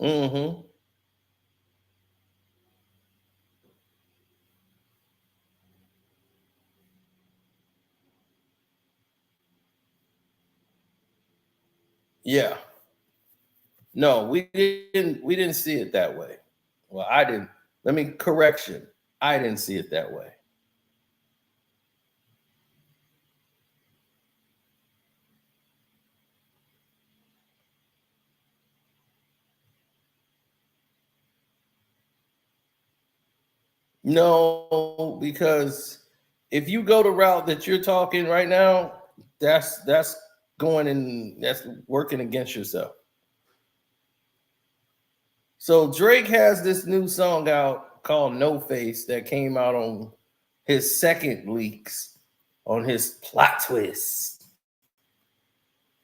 Mm-hmm. Yeah. No, we didn't see it that way. Well, I didn't. Let me correction. I didn't see it that way. No, because if you go the route that you're talking right now, that's going and that's working against yourself. So Drake has this new song out called No Face that came out on his second leaks on his plot twist.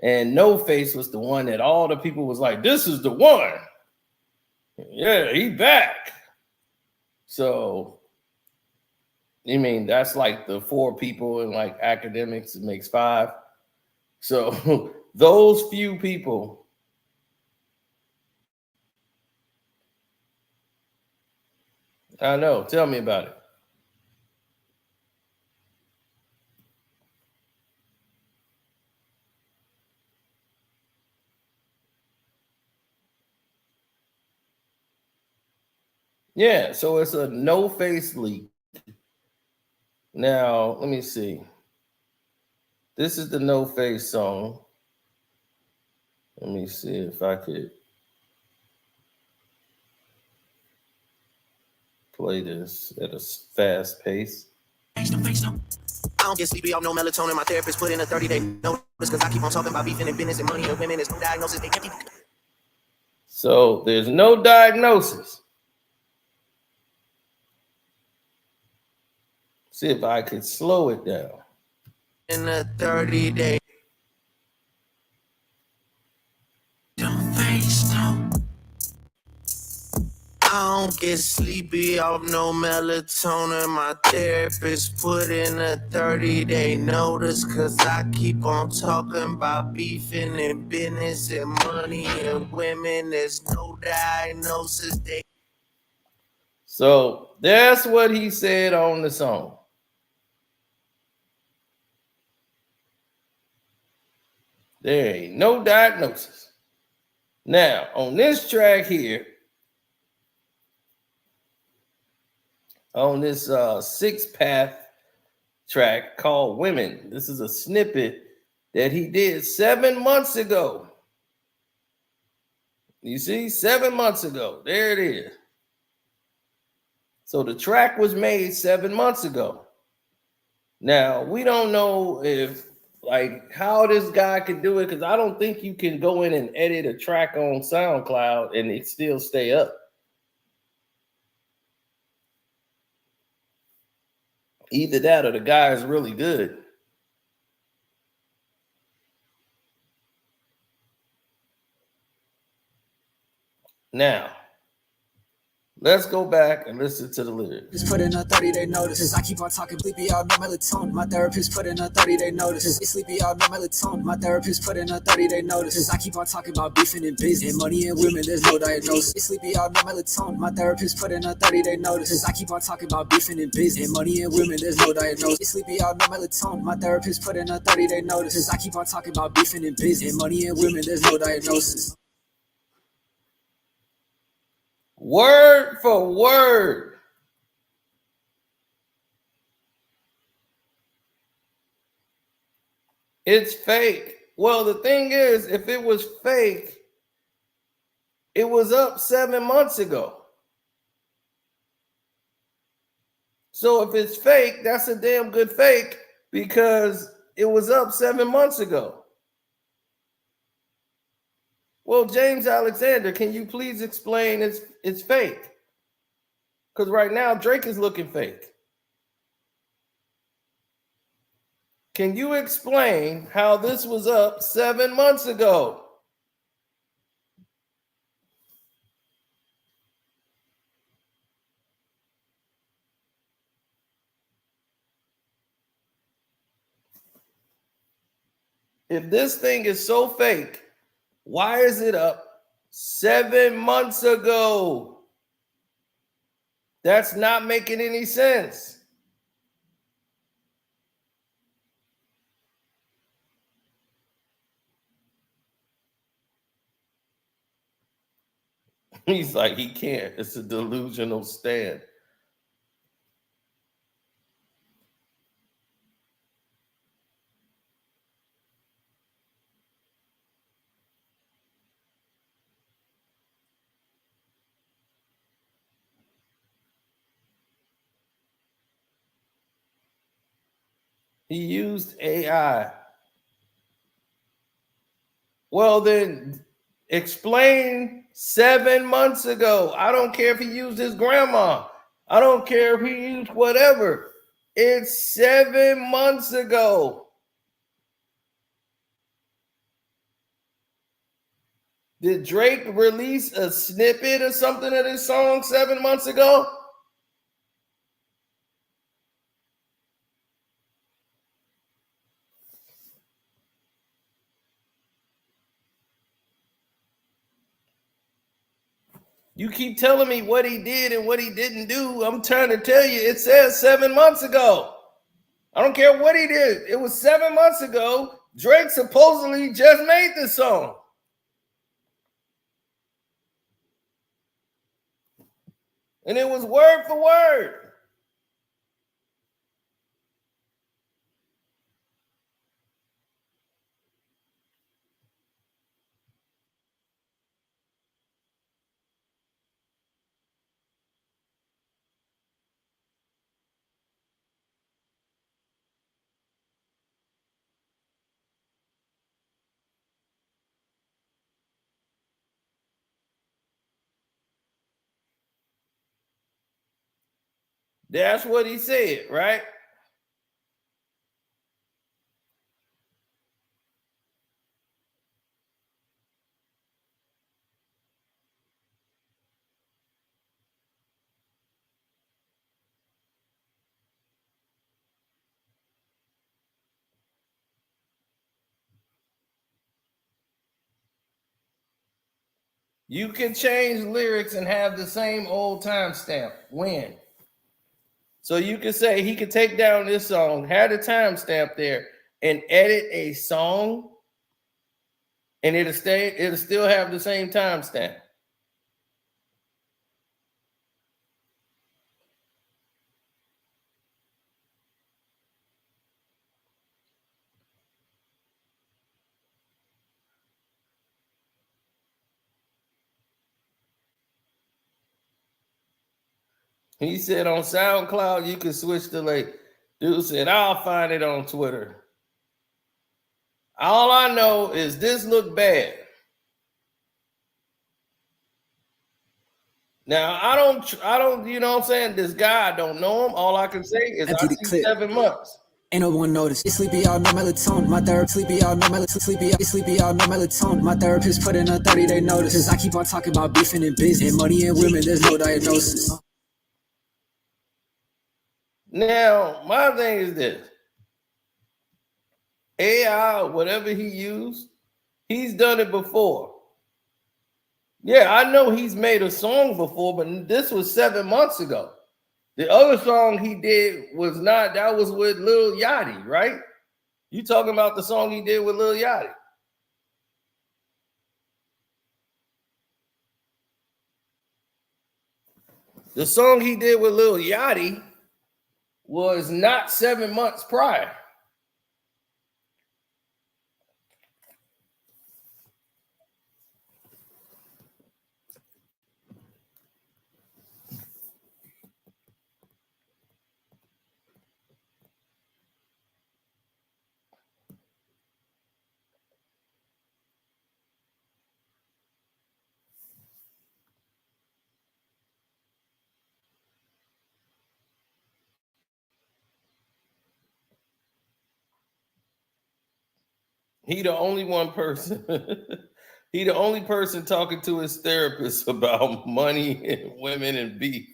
And No Face was the one that all the people was like, this is the one. Yeah, he back. So you mean that's like the 4 people in like academics, it makes 5. So those few people. I know. Tell me about it. Yeah, so it's a No Face leak. Now, let me see. This is the No Face song. Let me see if I could play this at a fast pace. I don't get sleepy off no melatonin. My therapist put in a 30-day notice because I keep on talking about beefing and business and money and women. There's no diagnosis. They can't. So there's no diagnosis. See if I could slow it down. In a 30-day. Don't face no. I don't get sleepy off no melatonin. My therapist put in a 30-day notice because I keep on talking about beefing and business and money and women. There's no diagnosis. So that's what he said on the song. There ain't no diagnosis. Now, on this track here, on this 6-path track called Women, this is a snippet that he did 7 months ago. You see, 7 months ago. There it is. So the track was made 7 months ago. Now, we don't know if, like, how this guy could do it, because I don't think you can go in and edit a track on SoundCloud and it still stay up. Either that or the guy is really good. Now, let's go back and listen to the lyrics. Just put in a 30-day notice. I keep on talking sleepy out, no melatonin. My therapist put in a 30-day notice. It's sleepy out, no melatonin. My therapist put in a 30-day notice. I keep on talking about beefing and business and money and women. There's no diagnosis. It's sleepy out, no melatonin. My therapist put in a 30-day notice. I keep on talking about beefing and business and money and women. There's no diagnosis. It's sleepy out, no melatonin. My therapist put in a 30-day notice. I keep on talking about beefing and business and money and women. There's no diagnosis. Word for word. It's fake. Well, the thing is, if it was fake, it was up 7 months ago. So if it's fake, that's a damn good fake because it was up 7 months ago. Well, James Alexander, can you please explain it's fake? Because right now Drake is looking fake. Can you explain how this was up 7 months ago? If this thing is so fake, why is it up 7 months ago. That's not making any sense. He's like, he can't. It's a delusional stand. He used AI. Well, then explain 7 months ago. I don't care if he used his grandma. I don't care if he used whatever. It's 7 months ago. Did Drake release a snippet or something of this song 7 months ago? You keep telling me what he did and what he didn't do. I'm trying to tell you, it says 7 months ago. I don't care what he did. It was 7 months ago. Drake supposedly just made this song. And it was word for word. That's what he said, right? You can change lyrics and have the same old timestamp. When? So you can say he could take down this song, have the timestamp there, and edit a song, and it'll still have the same timestamp. He said on SoundCloud you can switch the link. Dude said, I'll find it on Twitter. All I know is this look bad. Now I don't, you know what I'm saying? This guy, I don't know him. All I can say is I see 7 months. Ain't no one notice. It's sleepy out, no melatonin. My therapist sleepy out, no melatonin. Sleepy out, no melatonin. My therapist put in a 30-day notice. 'Cause I keep on talking about beefing and business. And money and women, there's no diagnosis. Now, my thing is this. AI, whatever he used, he's done it before. Yeah, I know he's made a song before, but this was 7 months ago. The other song he did was not, that was with Lil Yachty, right? You talking about the song he did with Lil Yachty. The song he did with Lil Yachty was not 7 months prior. He the only one person. He the only person talking to his therapist about money and women and beef.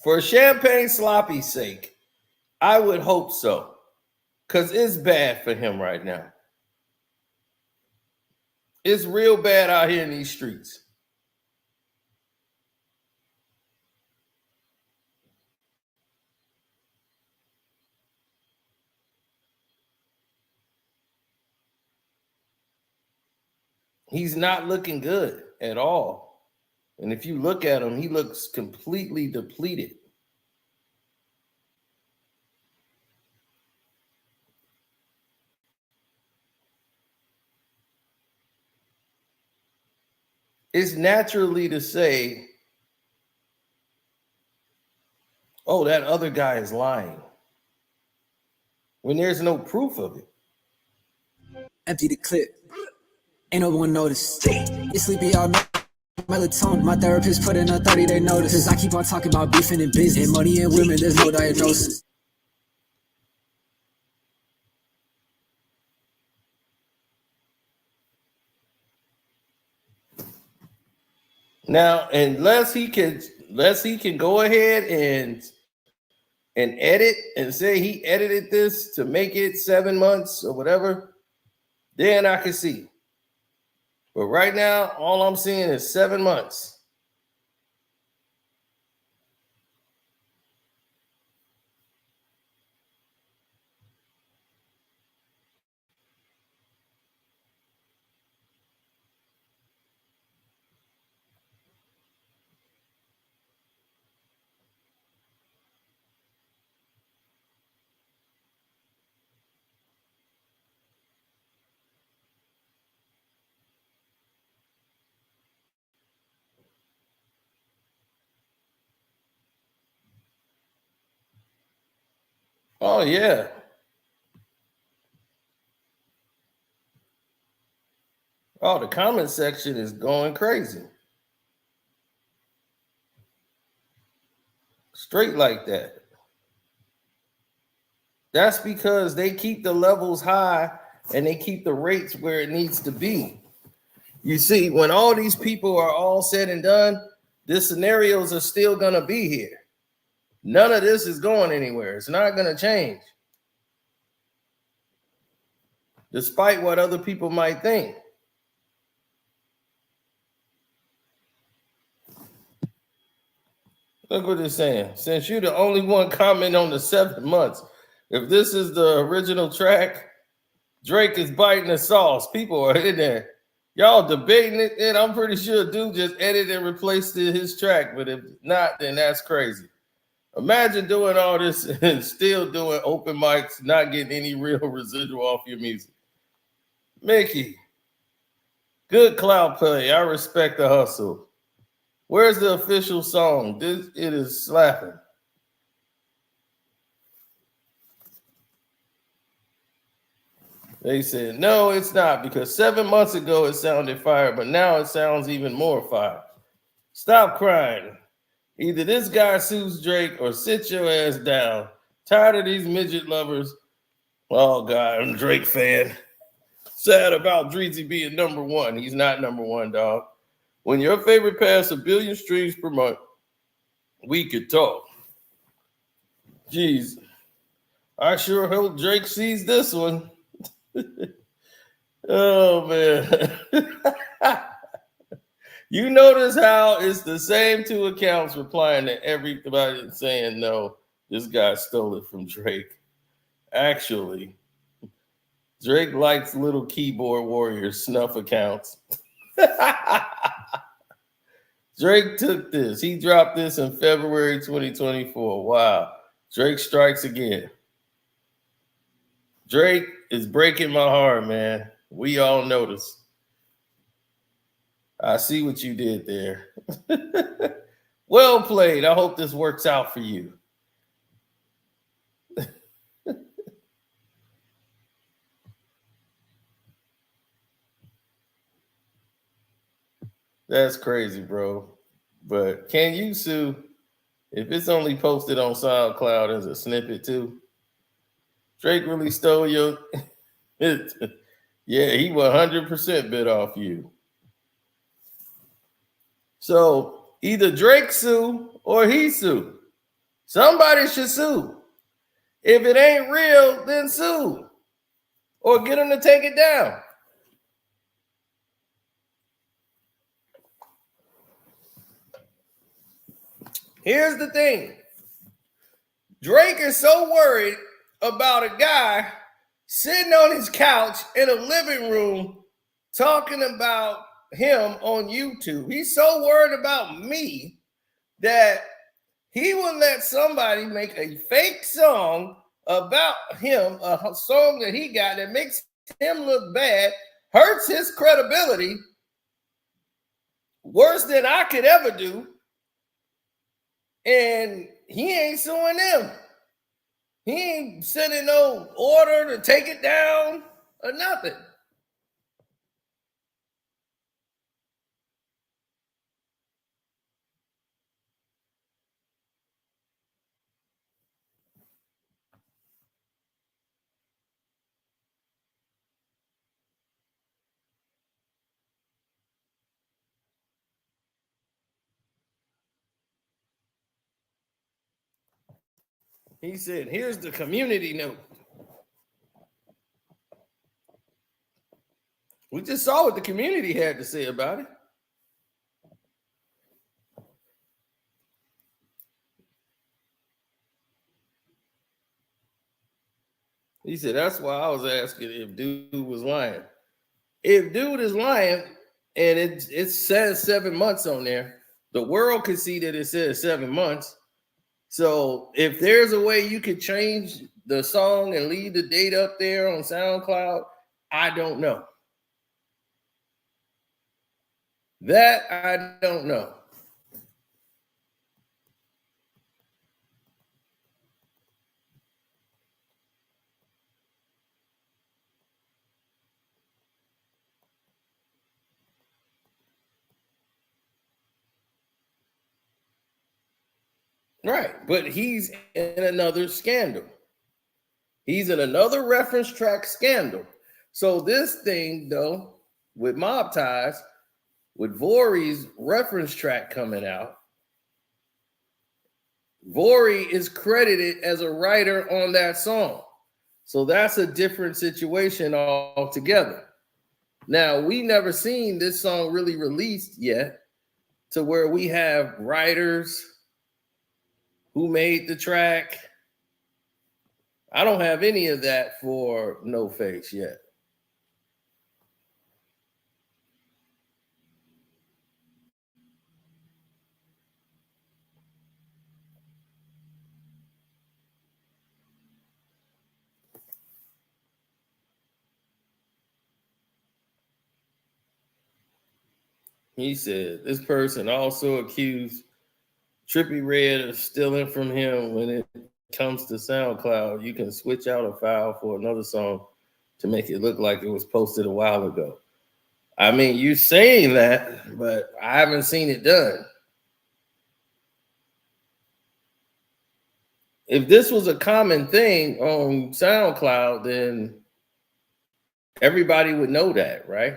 For Champagne Sloppy's sake, I would hope so. Because it's bad for him right now. It's real bad out here in these streets. He's not looking good at all. And if you look at him, he looks completely depleted. It's naturally to say, oh, that other guy is lying, when there's no proof of it. Empty the clip. Ain't no one noticed. It's sleepy all night. Melatonin. My therapist put in a 30-day notice. 'Cause I keep on talking about beefing and business. And money and women, there's no diagnosis. Now, unless he can go ahead and edit and say he edited this to make it 7 months or whatever, then I can see. But right now, all I'm seeing is 7 months. Oh, yeah. Oh, the comment section is going crazy. Straight like that. That's because they keep the levels high and they keep the rates where it needs to be. You see, when all these people are all said and done, the scenarios are still going to be here. None of this is going anywhere. It's not going to change. Despite what other people might think. Look what it's saying. Since you're the only one commenting on the 7 months, if this is the original track, Drake is biting the sauce. People are in there. Y'all debating it, and I'm pretty sure dude just edited and replaced his track. But if not, then that's crazy. Imagine doing all this and still doing open mics, not getting any real residual off your music. Mickey, good cloud play. I respect the hustle. Where's the official song? It is slapping. They said, no, it's not, because 7 months ago it sounded fire, but now it sounds even more fire. Stop crying. Either this guy sues Drake or sit your ass down. Tired of these midget lovers. Oh, God, I'm a Drake fan. Sad about Dreezy being number one. He's not number one, dog. When your favorite pass 1 billion streams per month, we could talk. Jeez. I sure hope Drake sees this one. Oh, man. You notice how it's the same two accounts replying to everybody saying, no, this guy stole it from Drake. Actually, Drake likes little keyboard warriors snuff accounts. Drake took this. He dropped this in February 2024. Wow. Drake strikes again. Drake is breaking my heart, man. We all notice. I see what you did there. Well played. I hope this works out for you. That's crazy, bro. But can you sue if it's only posted on SoundCloud as a snippet too? Drake really stole your... Yeah, he 100% bit off you. So either Drake sue or he sue. Somebody should sue. If it ain't real, then sue. Or get them to take it down. Here's the thing. Drake is so worried about a guy sitting on his couch in a living room talking about him on YouTube. He's so worried about me that he will let somebody make a fake song about him, a song that he got that makes him look bad, hurts his credibility worse than I could ever do, and he ain't suing them. He ain't sending no order to take it down or nothing. He said, here's the community note. We just saw what the community had to say about it. He said, that's why I was asking if dude was lying. If dude is lying and it says 7 months on there, the world can see that it says 7 months. So if there's a way you could change the song and leave the date up there on SoundCloud, I don't know. That I don't know. Right, but he's in another scandal. He's in another reference track scandal. So this thing, though, with Mob Ties, with Vori's reference track coming out, Vori is credited as a writer on that song. So that's a different situation altogether. Now, we never seen this song really released yet to where we have writers who made the track. I don't have any of that for No Face yet. He said this person also accused Trippie Redd of stealing from him. When it comes to SoundCloud, you can switch out a file for another song to make it look like it was posted a while ago. I mean, you're saying that, but I haven't seen it done. If this was a common thing on SoundCloud, then everybody would know that, right?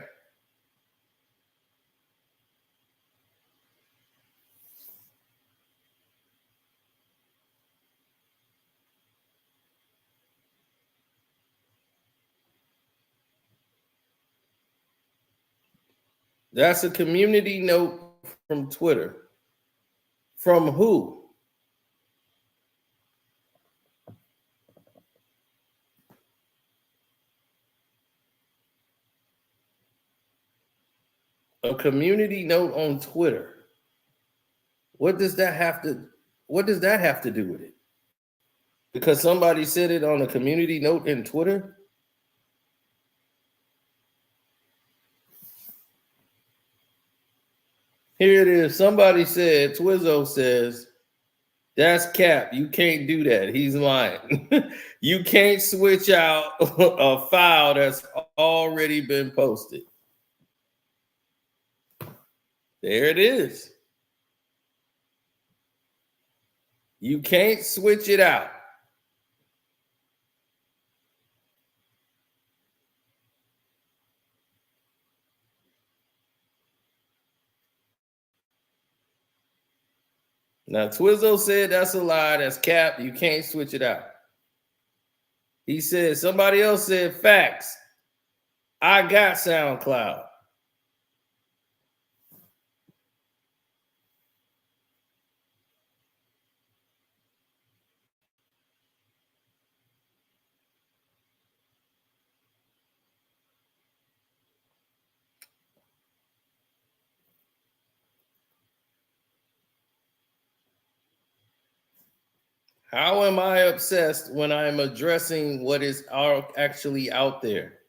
That's a community note from Twitter. From who? A community note on Twitter. What does that have to do with it? Because somebody said it on a community note in Twitter? Here it is. Somebody said, Twizzo says, that's cap. You can't do that. He's lying. You can't switch out a file that's already been posted. There it is. You can't switch it out. Now, Twizzo said that's a lie. That's cap. You can't switch it out. He said, somebody else said facts. I got SoundCloud. How am I obsessed when I'm addressing what is actually out there?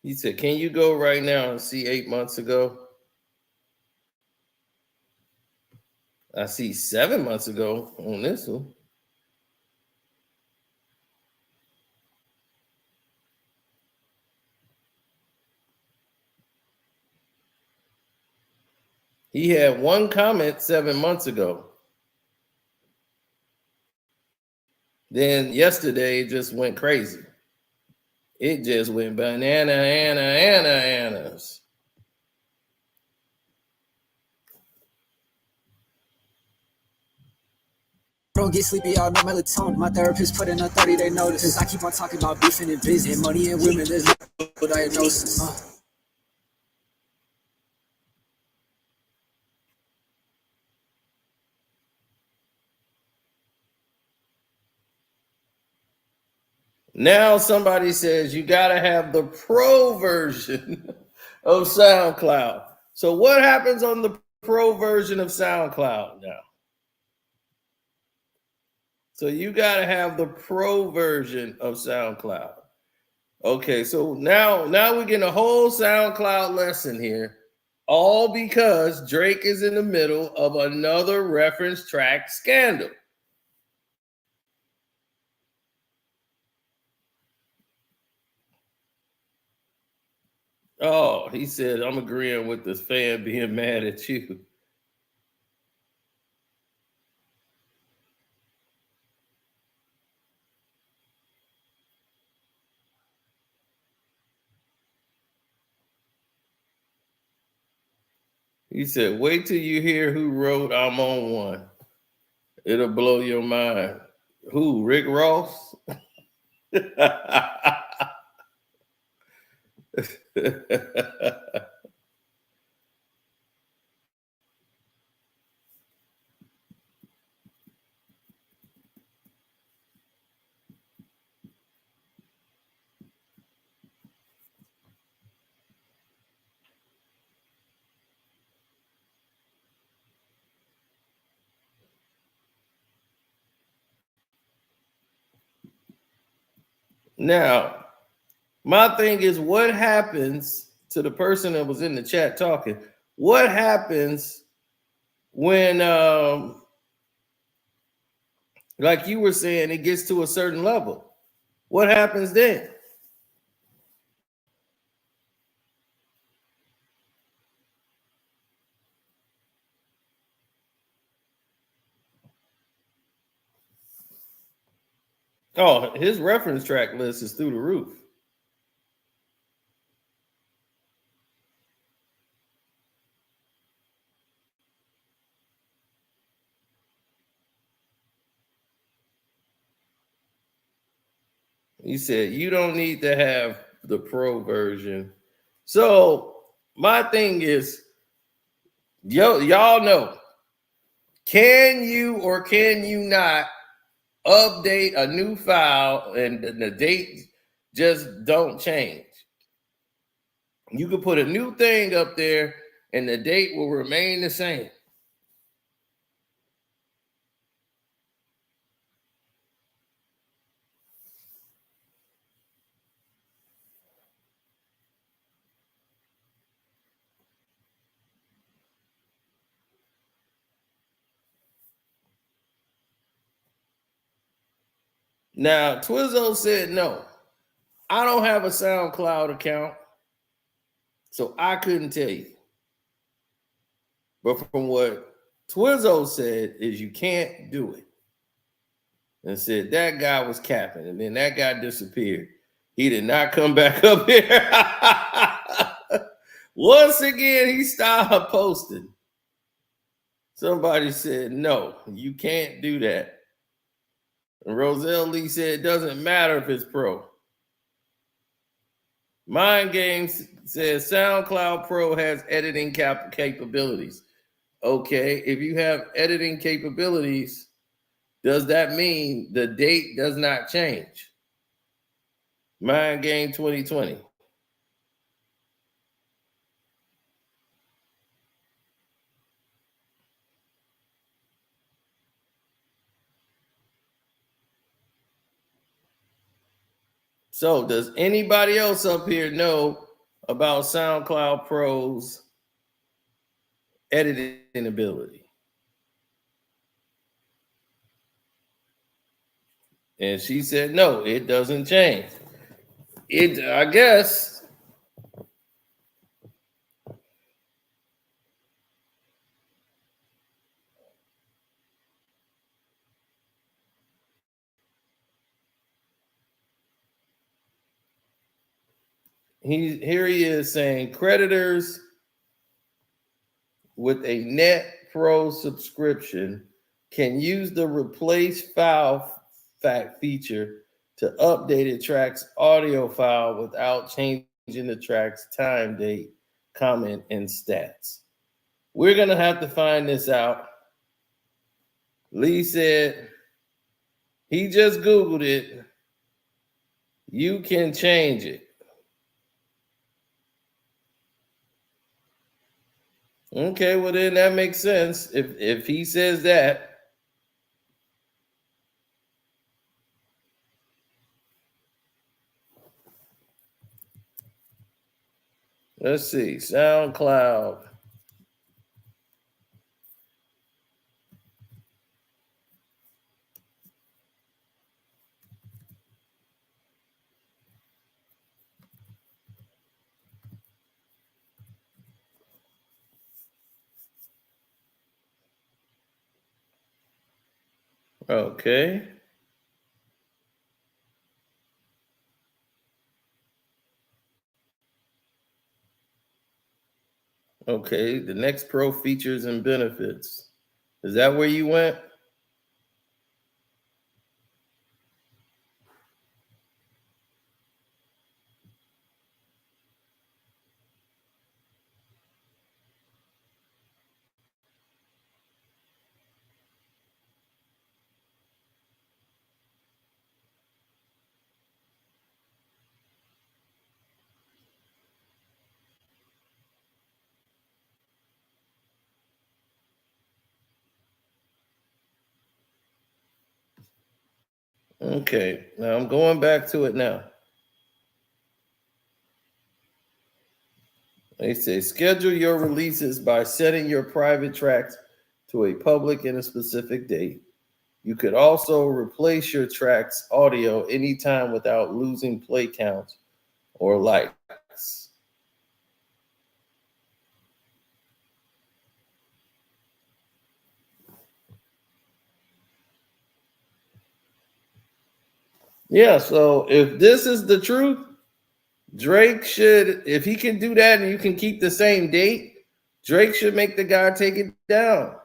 He said, can you go right now and see 8 months ago? I see 7 months ago on this one. He had one comment 7 months ago. Then yesterday it just went crazy. It just went bananas. Don't get sleepy, y'all know melatonin. My therapist put in a 30-day notice. 'Cause I keep on talking about beefing and business. Money and women, there's no diagnosis. Now somebody says you got to have the pro version of SoundCloud. So what happens on the pro version of SoundCloud now? So you got to have the pro version of SoundCloud. Okay, so now we're getting a whole SoundCloud lesson here, all because Drake is in the middle of another reference track scandal. Oh, he said, I'm agreeing with this fan being mad at you. He said, wait till you hear who wrote I'm on One. It'll blow your mind. Who, Rick Ross? Now, my thing is, what happens to the person that was in the chat talking? What happens when, like you were saying, it gets to a certain level? What happens then? Oh, his reference track list is through the roof. He said, you don't need to have the pro version. So my thing is, y'all know, can you or can you not update a new file and the date just don't change? You could put a new thing up there and the date will remain the same. Now, Twizzo said, no, I don't have a SoundCloud account, so I couldn't tell you. But from what Twizzo said is you can't do it. And said that guy was capping, and then that guy disappeared. He did not come back up here. Once again, he stopped posting. Somebody said, no, you can't do that. And Roselle Lee said, it doesn't matter if it's pro. Mind Games says SoundCloud Pro has editing capabilities. Okay, if you have editing capabilities, does that mean the date does not change? Mind Game 2020. So does anybody else up here know about SoundCloud Pro's editing ability? And she said, no, it doesn't change. I guess. Here he is saying creditors with a Net Pro subscription can use the replace file fact feature to update a track's audio file without changing the track's time, date, comment, and stats. We're going to have to find this out. Lee said he just Googled it. You can change it. Okay, well then that makes sense. If he says that. Let's see, SoundCloud. Okay. Okay, the next pro features and benefits. Is that where you went? Okay, now I'm going back to it now. They say schedule your releases by setting your private tracks to a public and a specific date. You could also replace your track's audio anytime without losing play counts or likes. Yeah, so if this is the truth, Drake should, if he can do that and you can keep the same date, Drake should make the guy take it down.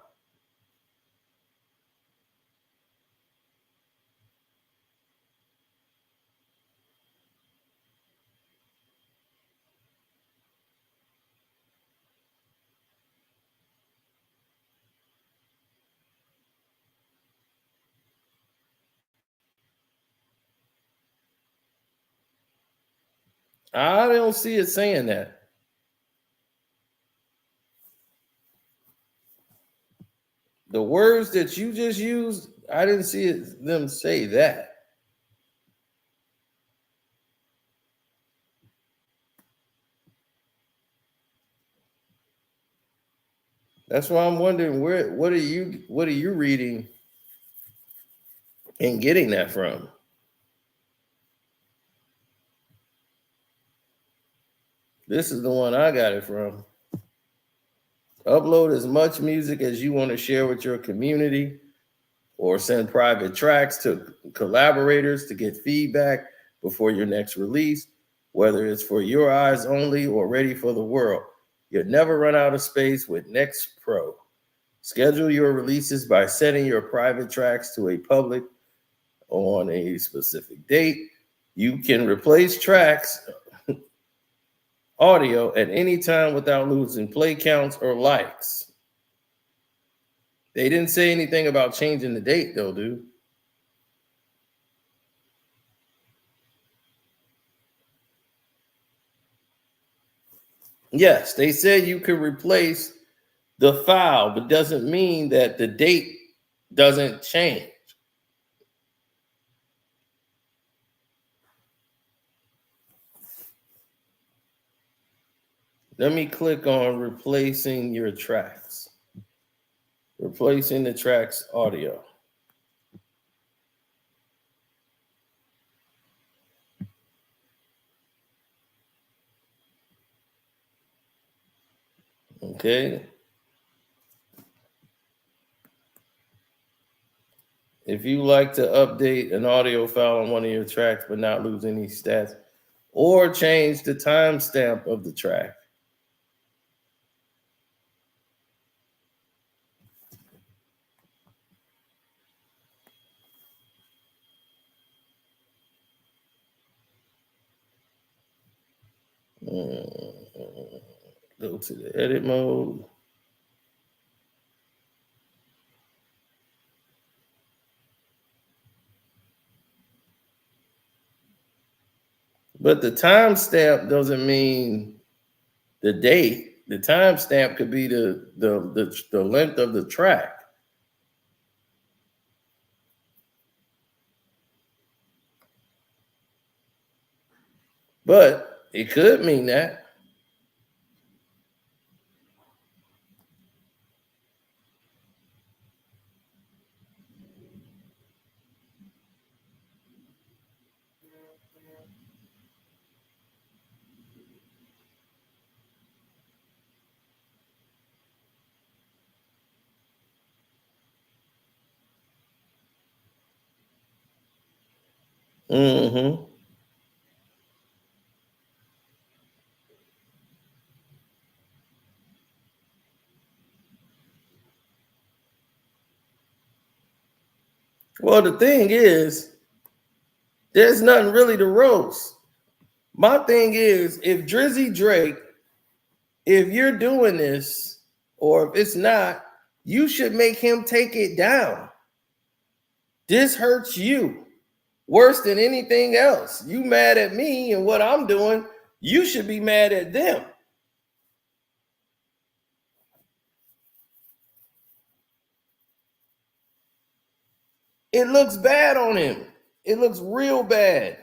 I don't see it saying that. The words that you just used, I didn't see them say that. That's why I'm wondering what are you reading and getting that from? This is the one I got it from. Upload as much music as you want to share with your community, or send private tracks to collaborators to get feedback before your next release, whether it's for your eyes only or ready for the world. You'll never run out of space with Next Pro. Schedule your releases by setting your private tracks to a public on a specific date. You can replace tracks audio at any time without losing play counts or likes. They didn't say anything about changing the date, though, dude. Yes, they said you could replace the file, but doesn't mean that the date doesn't change. Let me click on replacing your tracks. Replacing the tracks audio. Okay. If you like to update an audio file on one of your tracks but not lose any stats, or change the timestamp of the track. Go to the edit mode. But the timestamp doesn't mean the date. The timestamp could be the length of the track. But it could mean that. Mm-hmm. Well, the thing is, there's nothing really to roast. My thing is, if Drizzy Drake, if you're doing this, or if it's not, you should make him take it down. This hurts you worse than anything else. You mad at me and what I'm doing, you should be mad at them. It looks bad on him. It looks real bad.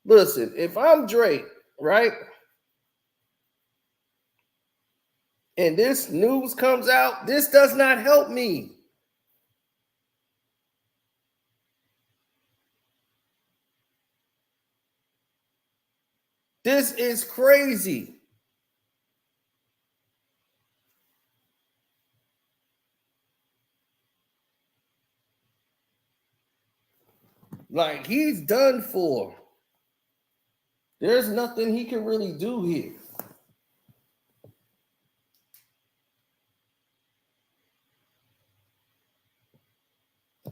Listen, if I'm Drake, right? And this news comes out, this does not help me. This is crazy. Like, he's done for. There's nothing he can really do here.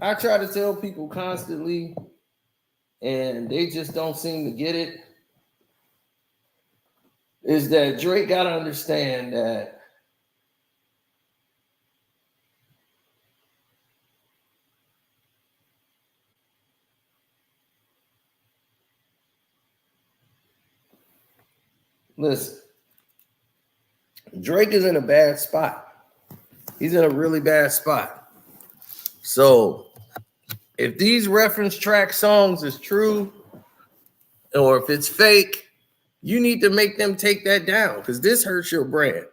I try to tell people constantly, and they just don't seem to get it, is that Drake got to understand that listen, Drake is in a bad spot. He's in a really bad spot. So if these reference track songs is true, or if it's fake, you need to make them take that down, because this hurts your brand.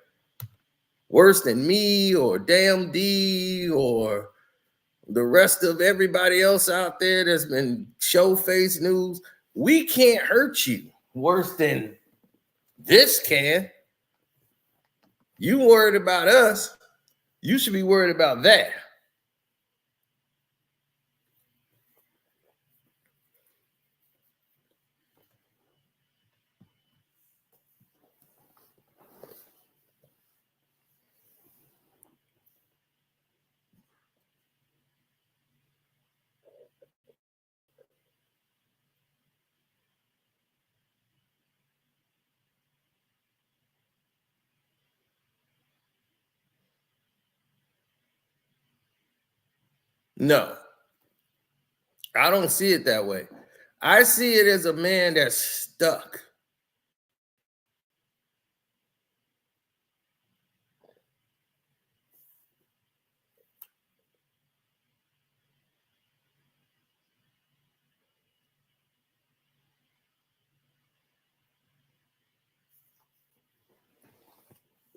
Worse than me or Damn D or the rest of everybody else out there that's been show face news. We can't hurt you worse than this can. You worried about us. You should be worried about that. No, I don't see it that way. I see it as a man that's stuck.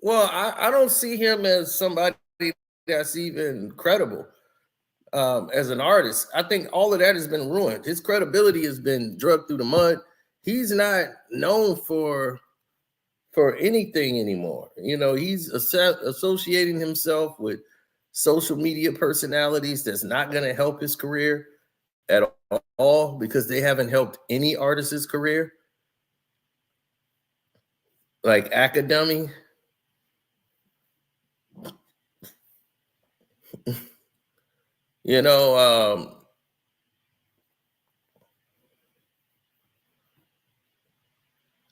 Well, I don't see him as somebody that's even credible as an artist. I think all of that has been ruined. His credibility has been drugged through the mud. He's not known for anything anymore. You know, he's associating himself with social media personalities that's not going to help his career at all because they haven't helped any artist's career. Like Academy. You know,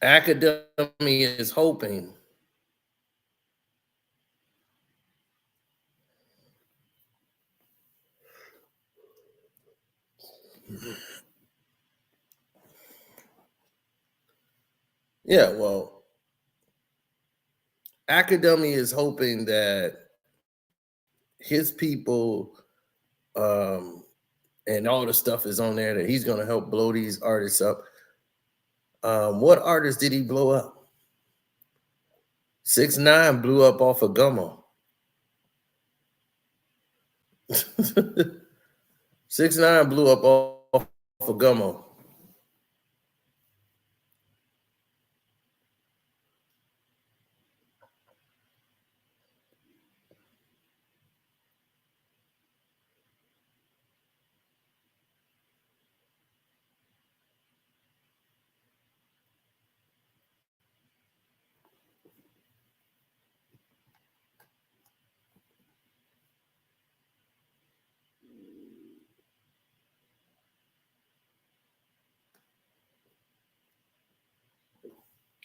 Academy is hoping yeah, well, Academy is hoping that his people and all the stuff is on there that he's going to help blow these artists up. What artist did he blow up? 6ix9ine blew up off of Gummo. 6ix9ine blew up off of Gummo.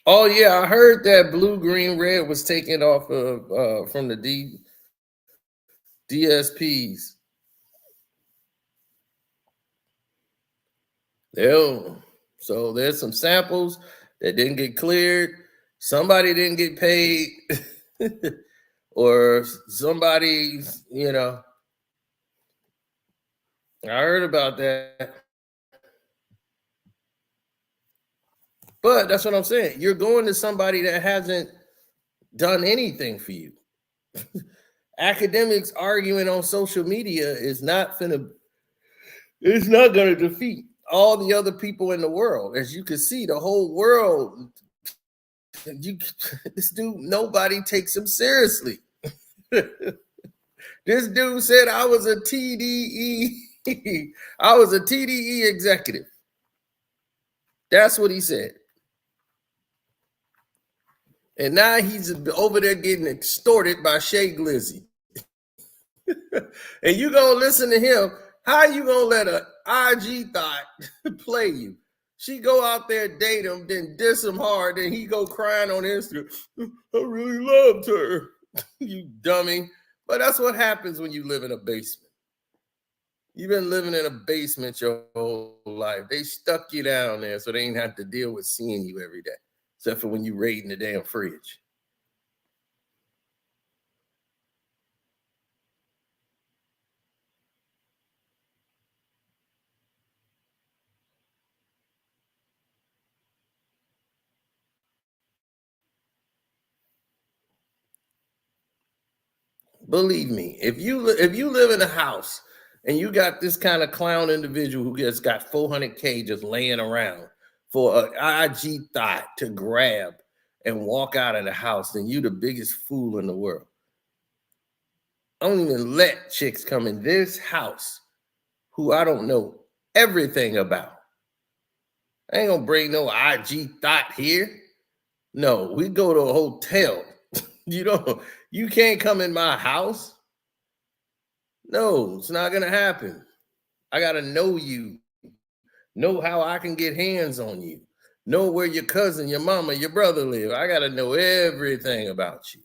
Oh yeah, I heard that Blue, Green, Red was taken off of from the DSPs. So there's some samples that didn't get cleared. Somebody didn't get paid, or somebody, you know. I heard about that. But that's what I'm saying. You're going to somebody that hasn't done anything for you. Academics arguing on social media is not gonna defeat all the other people in the world. As you can see, the whole world, this dude, nobody takes him seriously. This dude said I was a TDE, I was a TDE executive. That's what he said. And now he's over there getting extorted by Shay Glizzy. And you gonna listen to him. How you gonna let a IG thought play you? She go out there, date him, then diss him hard, then he go crying on Instagram. I really loved her. You dummy. But that's what happens when you live in a basement. You've been living in a basement your whole life. They stuck you down there so they ain't have to deal with seeing you every day, except for when you raiding the damn fridge. Believe me, if you live in a house and you got this kind of clown individual who just got 400K just laying around for an IG thought to grab and walk out of the house, then you the biggest fool in the world. I don't even let chicks come in this house who I don't know everything about. I ain't gonna bring no IG thought here. No, we go to a hotel. You can't come in my house. No, it's not gonna happen. I gotta know you, know how I can get hands on you, know where your cousin, your mama, your brother live. I gotta know everything about you.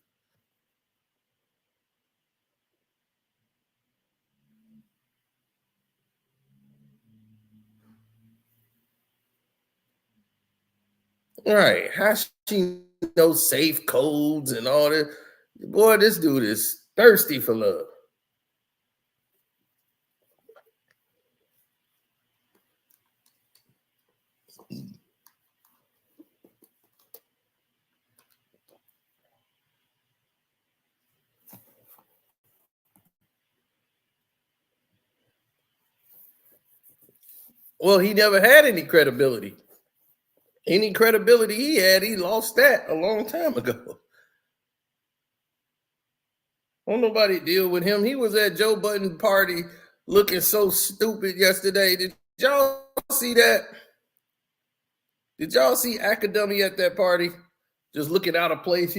All right, how she knows safe codes and all that? Boy, this dude is thirsty for love. Well, he never had any credibility. Any credibility he had, he lost that a long time ago. Won't nobody deal with him. He was at Joe Budden party looking so stupid yesterday. Did y'all see that? Did y'all see Academy at that party? Just looking out of place.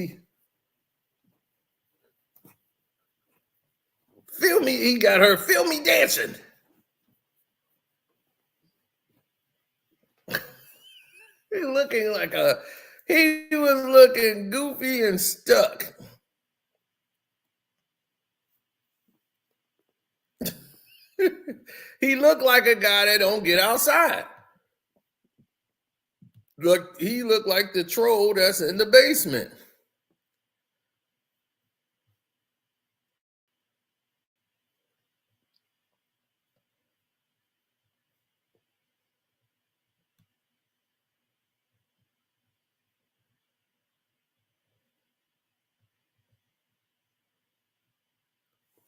Feel me, he got her. Feel me dancing. He was looking goofy and stuck. He looked like a guy that don't get outside. He looked like the troll that's in the basement.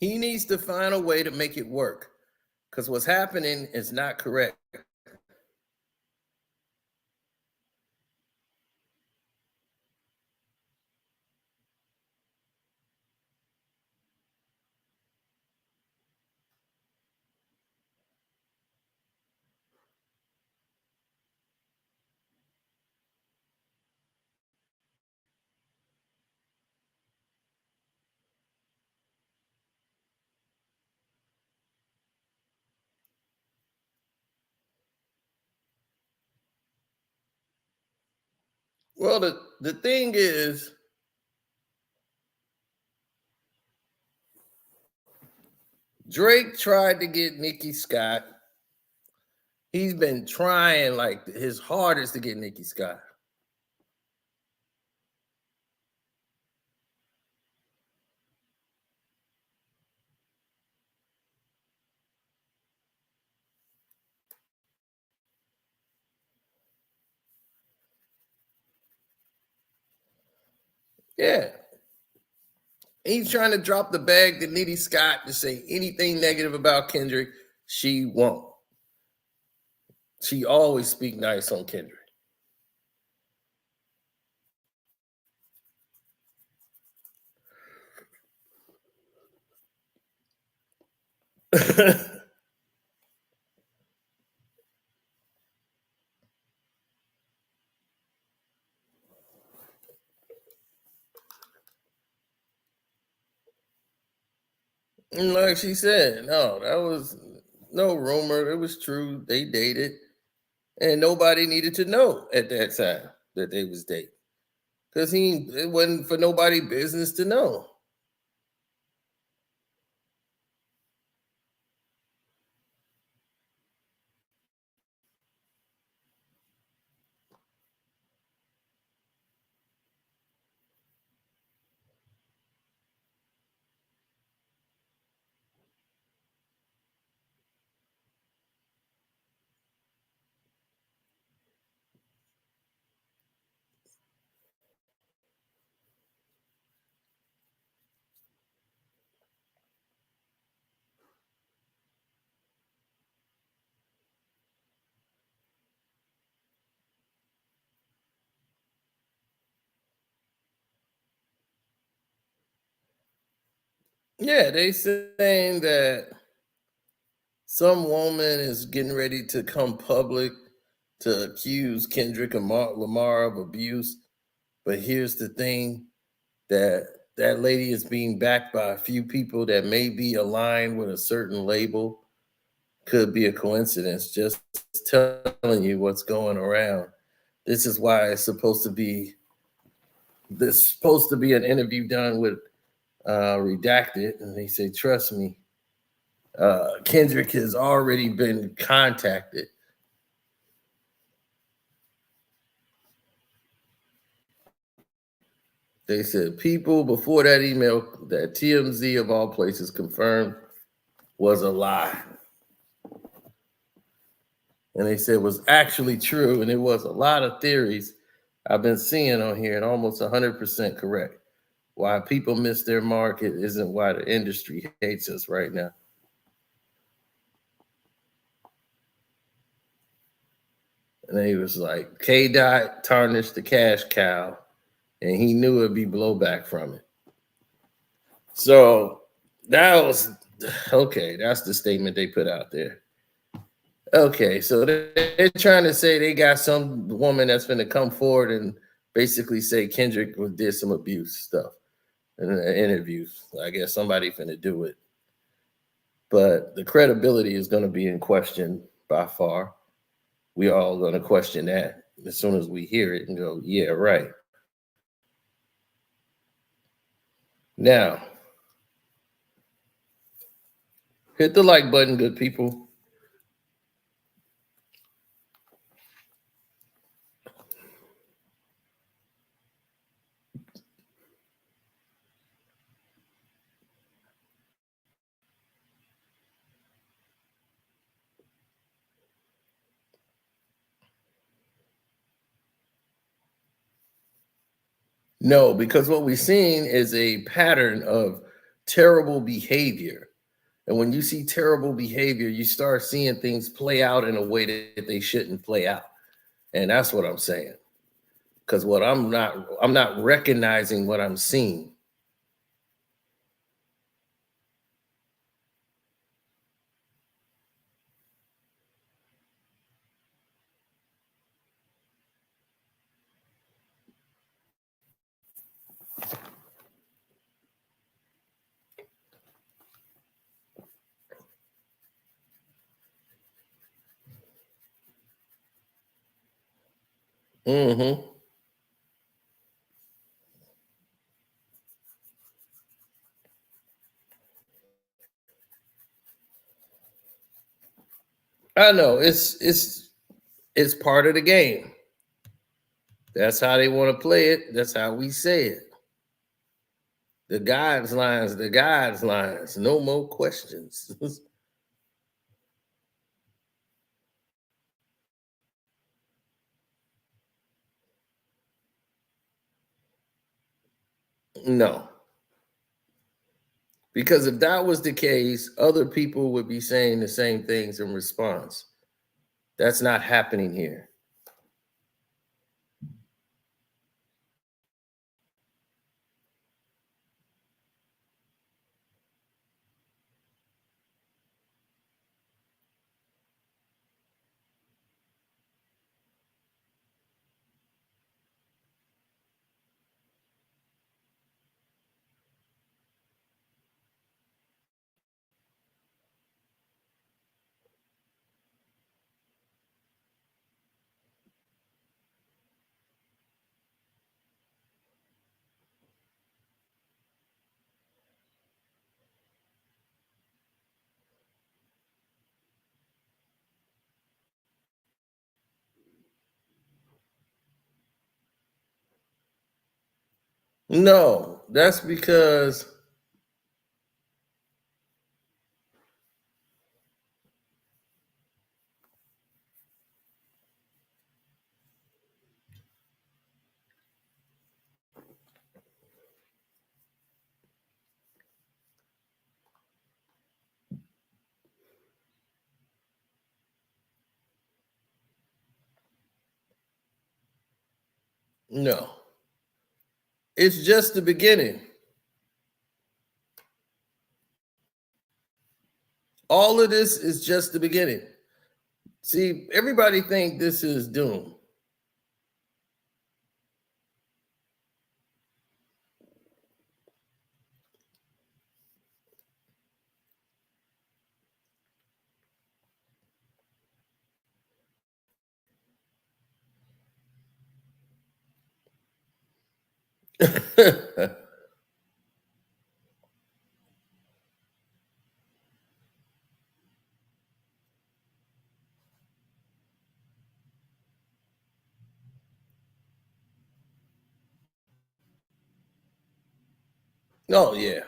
He needs to find a way to make it work, because what's happening is not correct. Well, the thing is, Drake tried to get Nicki Scott. He's been trying like his hardest to get Nicki Scott. Yeah. He's trying to drop the bag to Nicki Scott to say anything negative about Kendrick. She won't. She always speak nice on Kendrick. And like she said, no, that was no rumor. It was true. They dated. And nobody needed to know at that time that they was dating. Because it wasn't for nobody business to know. Yeah, they saying that some woman is getting ready to come public to accuse Kendrick Lamar of abuse. But here's the thing, that lady is being backed by a few people that may be aligned with a certain label. Could be a coincidence. Just telling you what's going around. This is why it's supposed to be an interview done with redacted, and they say, trust me, Kendrick has already been contacted. They said people before that email that TMZ of all places confirmed was a lie. And they said was actually true, and it was a lot of theories I've been seeing on here, and almost 100% correct. Why people miss their market isn't why the industry hates us right now. And he was like, K-Dot tarnished the cash cow, and he knew it'd be blowback from it. So that was, okay, that's the statement they put out there. Okay, so they're trying to say they got some woman that's going to come forward and basically say Kendrick did some abuse stuff in the interviews. I guess somebody finna do it. But the credibility is going to be in question by far. We all going to question that as soon as we hear it and go, yeah, right. Now, hit the like button, good people. No, because what we're seeing is a pattern of terrible behavior. And when you see terrible behavior, you start seeing things play out in a way that they shouldn't play out. And that's what I'm saying. Because I'm not recognizing what I'm seeing. Mm-hmm. I know it's part of the game. That's how they want to play it. That's how we say it. The guidelines. No more questions. No. Because if that was the case, other people would be saying the same things in response. That's not happening here. No, that's because no. It's just the beginning. All of this is just the beginning. See, everybody think this is doom. Oh, yeah.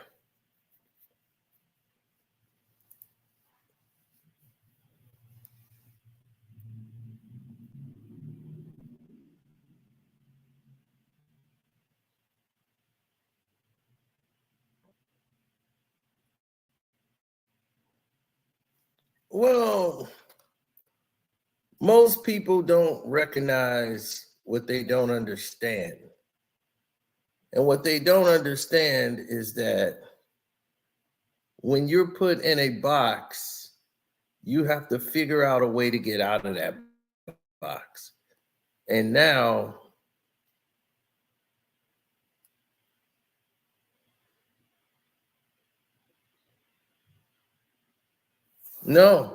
Well, most people don't recognize what they don't understand. And what they don't understand is that when you're put in a box, you have to figure out a way to get out of that box. And now, no.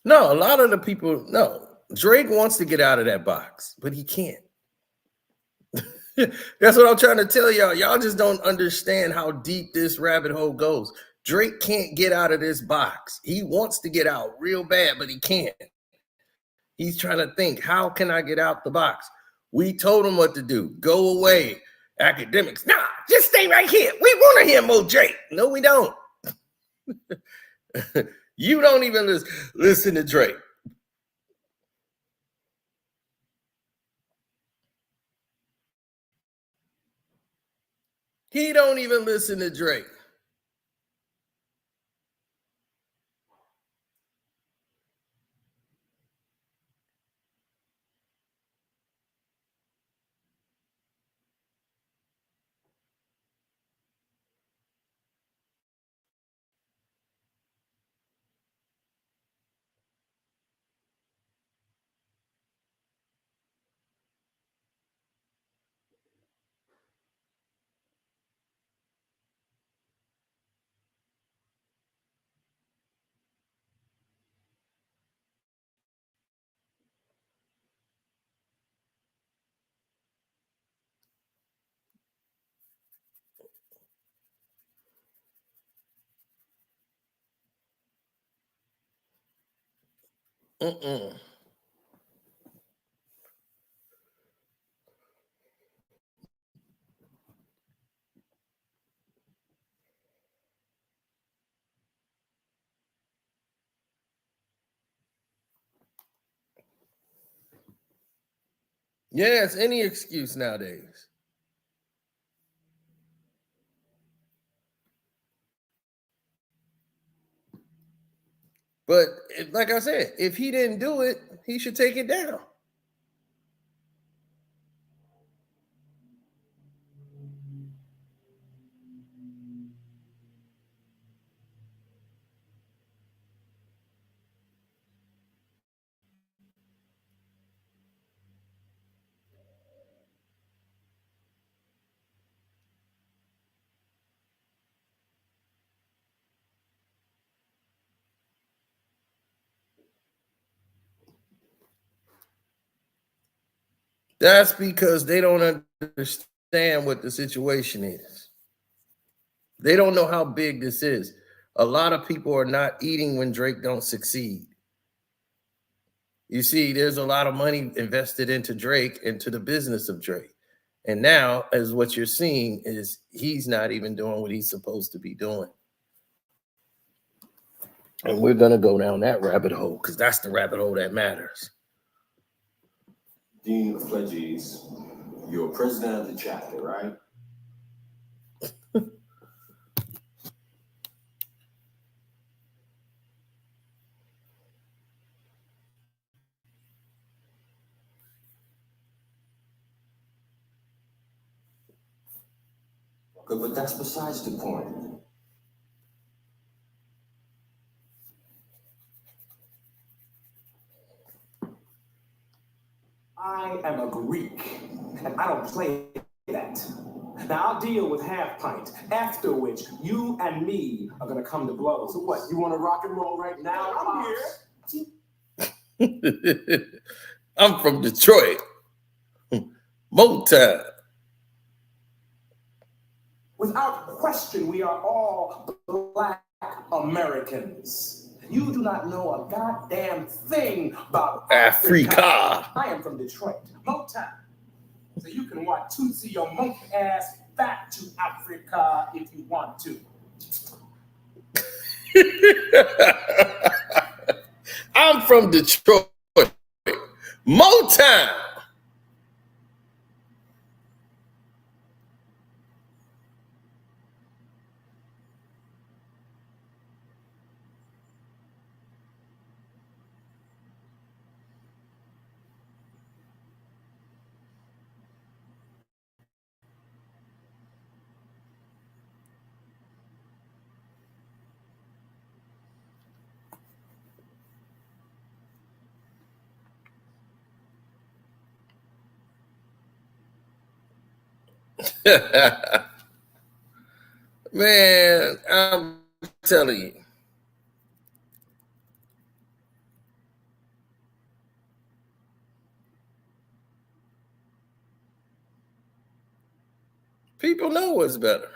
No, a lot of the people, no. Drake wants to get out of that box, but he can't. That's what I'm trying to tell y'all. Y'all just don't understand how deep this rabbit hole goes. Drake can't get out of this box. He wants to get out real bad, but he can't. He's trying to think, how can I get out the box? We told him what to do. Go away. Academics. Nah, just stay right here. We want to hear more Drake. No, we don't. You don't even listen to Drake. He don't even listen to Drake. Mm-mm. Yeah, it's any excuse nowadays. But like I said, if he didn't do it, he should take it down. That's because they don't understand what the situation is. They don't know how big this is. A lot of people are not eating when Drake don't succeed. You see, there's a lot of money invested into Drake, into the business of Drake. And now, as what you're seeing is he's not even doing what he's supposed to be doing. And we're going to go down that rabbit hole because that's the rabbit hole that matters. Dean of Pledges, you're president of the chapter, right? Good, but that's besides the point. I am a Greek, and I don't play that. Now, I'll deal with Half Pint, after which you and me are going to come to blows. So what, you want to rock and roll right now? I'm here. I'm from Detroit. Motown. Without question, we are all Black Americans. You do not know a goddamn thing about Africa. I am from Detroit, Motown. So you can watch Tootsie your monkey ass back to Africa if you want to. I'm from Detroit. Motown. Man, I'm telling you. People know what's better.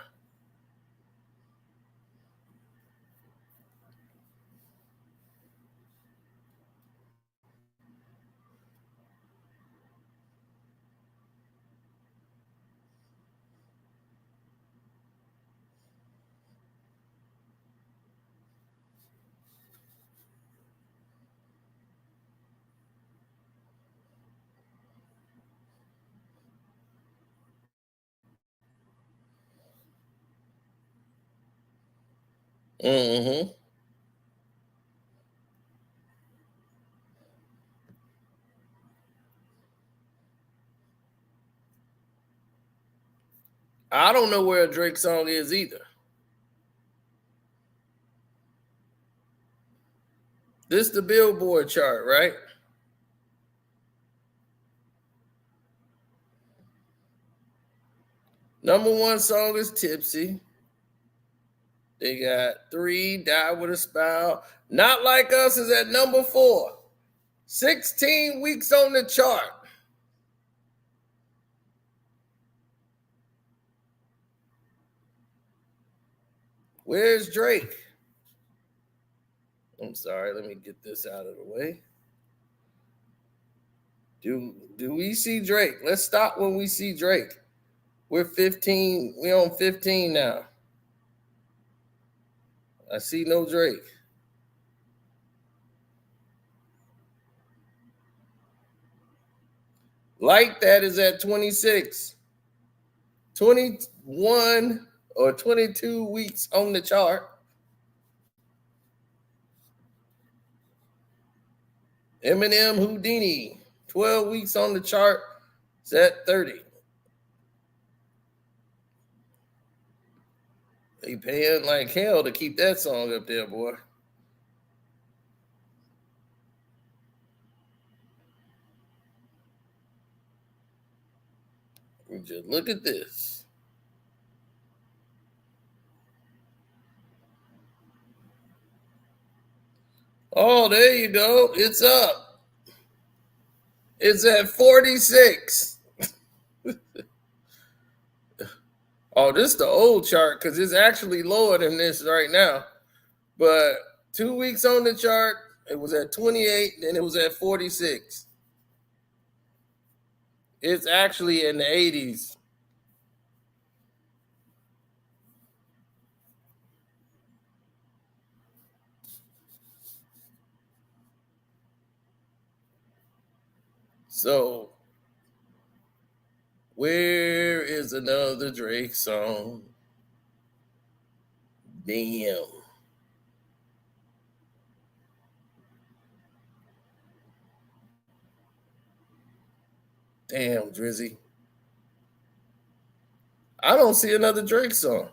Mm-hmm. I don't know where a Drake song is either. This is the Billboard chart, right? Number one song is Tipsy. They got 3, Die With a Smile. Not Like Us is at number 4. 16 weeks on the chart. Where's Drake? I'm sorry, let me get this out of the way. Do we see Drake? Let's stop when we see Drake. We're 15, we're on 15 now. I see no Drake. Like That is at 26. 21 or 22 weeks on the chart. Eminem Houdini, 12 weeks on the chart. It's at 30. They paying like hell to keep that song up there, boy. Just look at this. Oh, there you go. It's up. It's at 46. Oh, this is the old chart because it's actually lower than this right now. But 2 weeks on the chart, it was at 28, then it was at 46. It's actually in the 80s. So, where is another Drake song? Damn. Damn, Drizzy. I don't see another Drake song.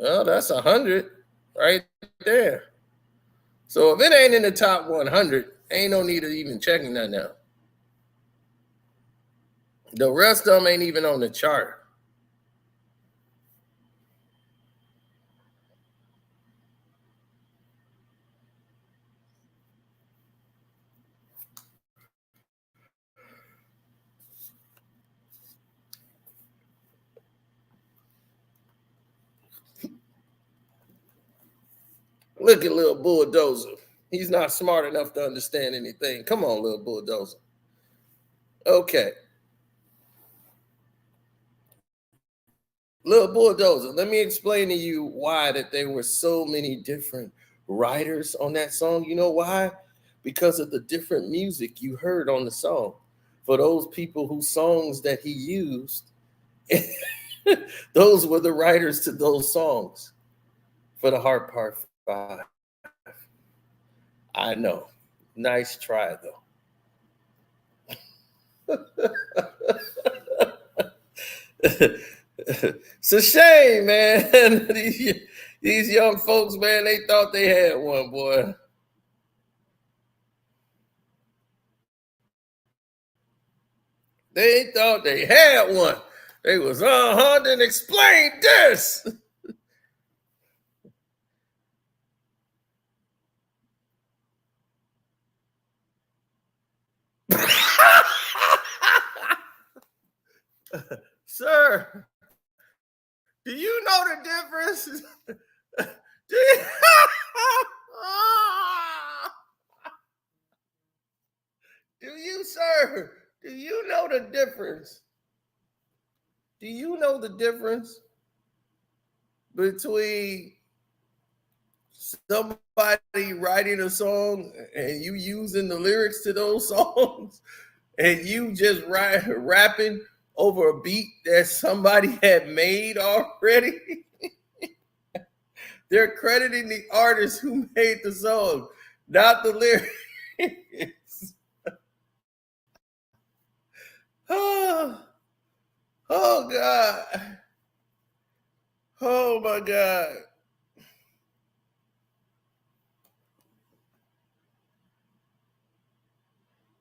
Well, that's 100 right there. So if it ain't in the top 100, ain't no need of even checking that now. The rest of them ain't even on the chart. Look at Lil Bulldozer. He's not smart enough to understand anything. Come on, Lil Bulldozer. Okay. Lil Bulldozer, let me explain to you why that there were so many different writers on that song. You know why? Because of the different music you heard on the song. For those people whose songs that he used, those were the writers to those songs for the Heart Part 5. I know. Nice try, though. It's a shame, man. These young folks, man, they thought they had one, boy. They thought they had one. They was, then explain this. Sir, do you know the difference? Do you, sir? Do you know the difference? Do you know the difference between somebody writing a song and you using the lyrics to those songs and you just rapping over a beat that somebody had made already? They're crediting the artist who made the song, not the lyrics. Oh God. Oh my God.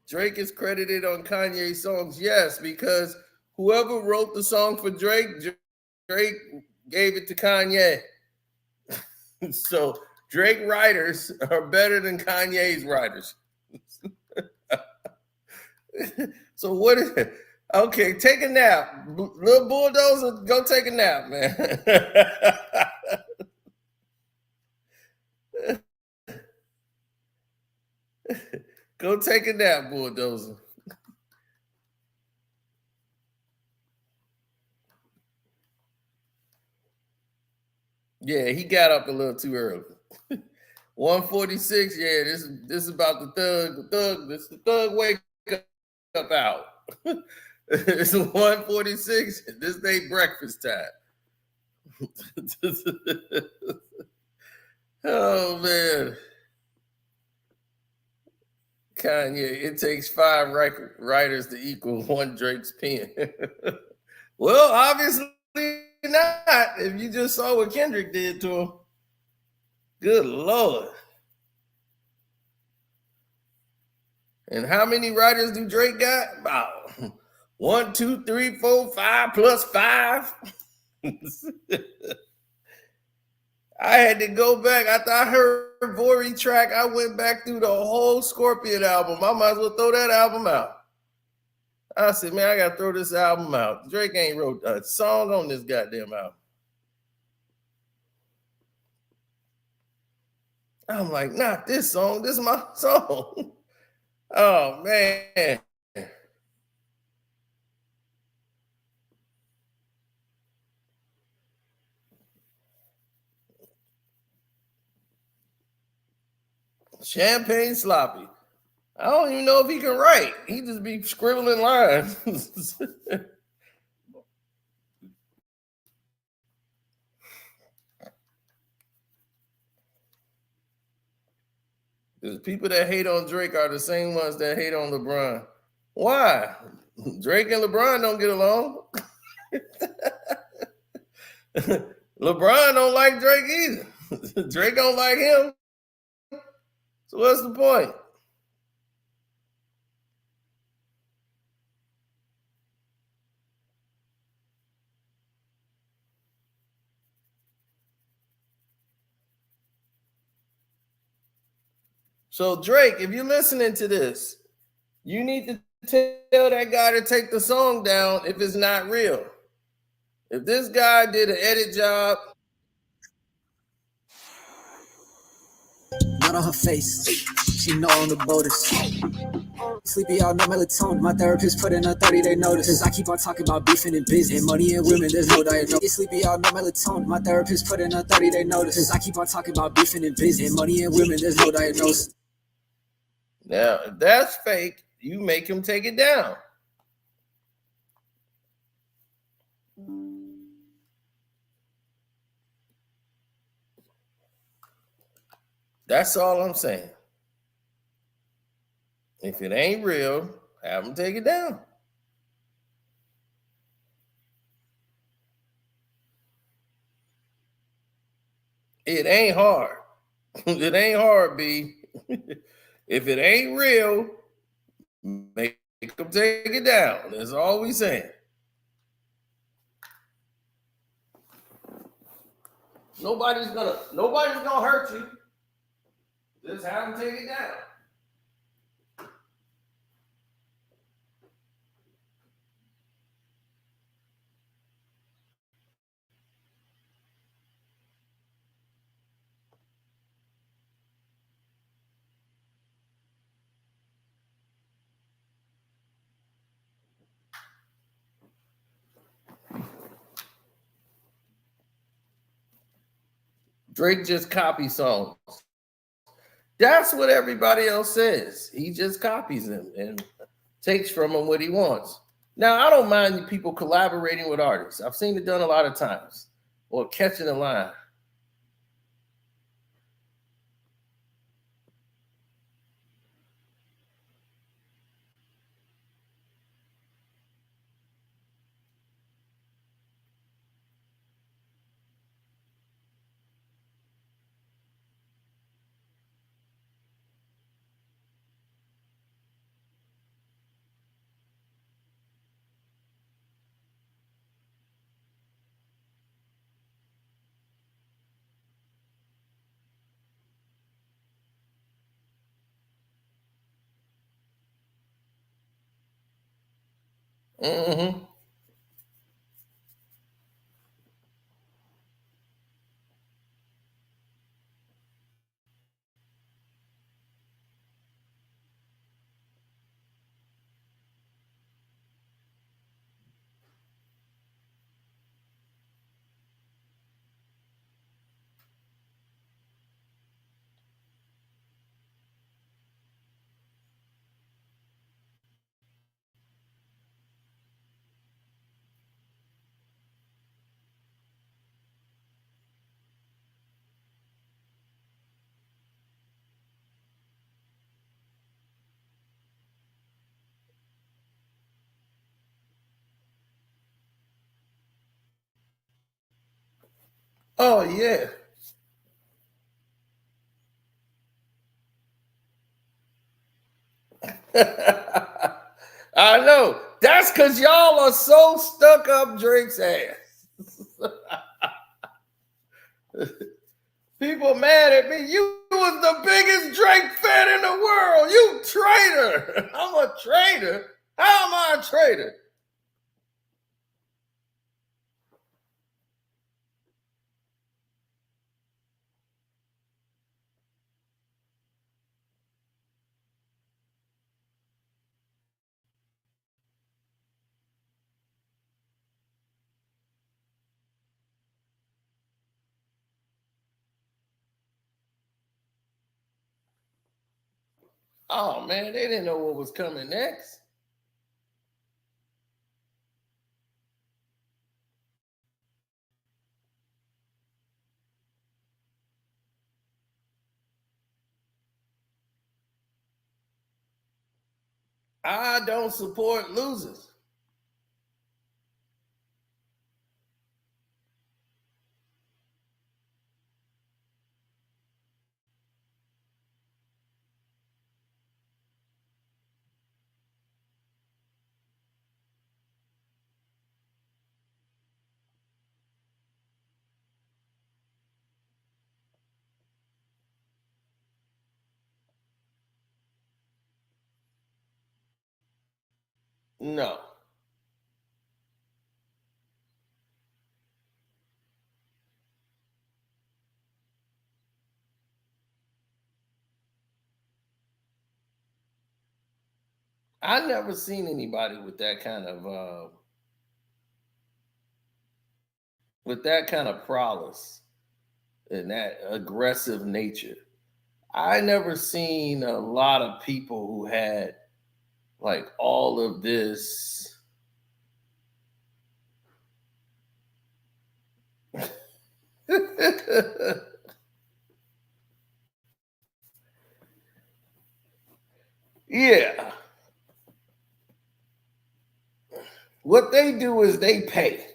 Drake is credited on Kanye's songs, yes, because whoever wrote the song for Drake gave it to Kanye. So Drake writers are better than Kanye's writers. So what is it? Okay, take a nap. Little Bulldozer, go take a nap, man. Go take a nap, Bulldozer. Yeah, he got up a little too early. 146, yeah, this is about the thug. This is the thug wake up out. It's 146. This day breakfast time. Oh man. Kanye, it takes 5 writers to equal 1 Drake's pen. Well, obviously not. If you just saw what Kendrick did to him. Good Lord. And how many writers do Drake got? About 1, 2, 3, 4, 5 plus 5. I had to go back. After I heard Vori track, I went back through the whole Scorpion album. I might as well throw that album out. I said, man, I got to throw this album out. Drake ain't wrote a song on this goddamn album. I'm like, not this song. This is my song. Oh, man. Champagne sloppy. I don't even know if he can write. He just be scribbling lines. The people that hate on Drake are the same ones that hate on LeBron. Why? Drake and LeBron don't get along. LeBron don't like Drake either. Drake don't like him. So what's the point? So Drake, if you're listening to this, you need to tell that guy to take the song down if it's not real. If this guy did an edit job, Not on her face. She know on the boaters. Sleepy out, no melatonin. My therapist put in a 30-day notice. Cause I keep on talking about beefing and business. And money and women, there's no diagnosis. Sleepy out, no melatonin. My therapist put in a 30-day notice. Cause I keep on talking about beefing and business. And money and women, there's no diagnosis. now if that's fake, you make him take it down. That's all I'm saying. If it ain't real, have him take it down. It ain't hard. It ain't hard, B. If it ain't real, make him take it down. That's all we saying. Nobody's gonna hurt you. Just have him take it down. Drake just copies songs. That's what everybody else says. He just copies them and takes from them what he wants. Now, I don't mind people collaborating with artists. I've seen it done a lot of times. Or catching a line. Mm-hmm. Oh, yeah. I know. That's because y'all are so stuck up Drake's ass. People mad at me. You was the biggest Drake fan in the world. You traitor. I'm a traitor. How am I a traitor? Oh man, they didn't know what was coming next. I don't support losers. No. I never seen anybody with that kind of prowess and that aggressive nature. I never seen a lot of people who had like all of this yeah. What they do is they pay.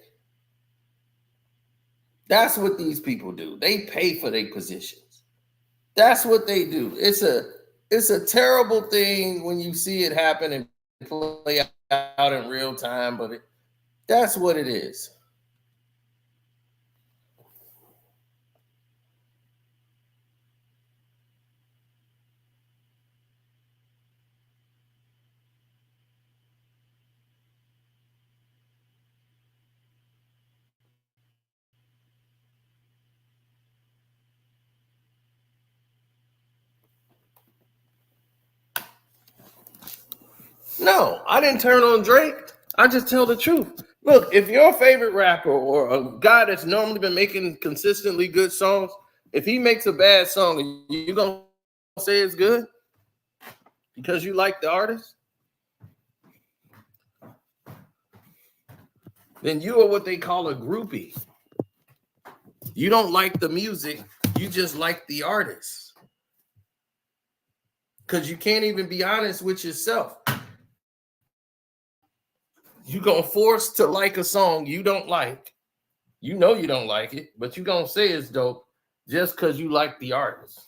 That's what these people do. They pay for their positions. That's what they do. It's a terrible thing when you see it happen and play out in real time, but that's what it is. No, I didn't turn on Drake. I just tell the truth. Look, if your favorite rapper or a guy that's normally been making consistently good songs, if he makes a bad song, you gonna say it's good because you like the artist? Then you are what they call a groupie. You don't like the music, you just like the artist. Because you can't even be honest with yourself. You're going to force to like a song you don't like. You know you don't like it, but you're going to say it's dope just because you like the artist.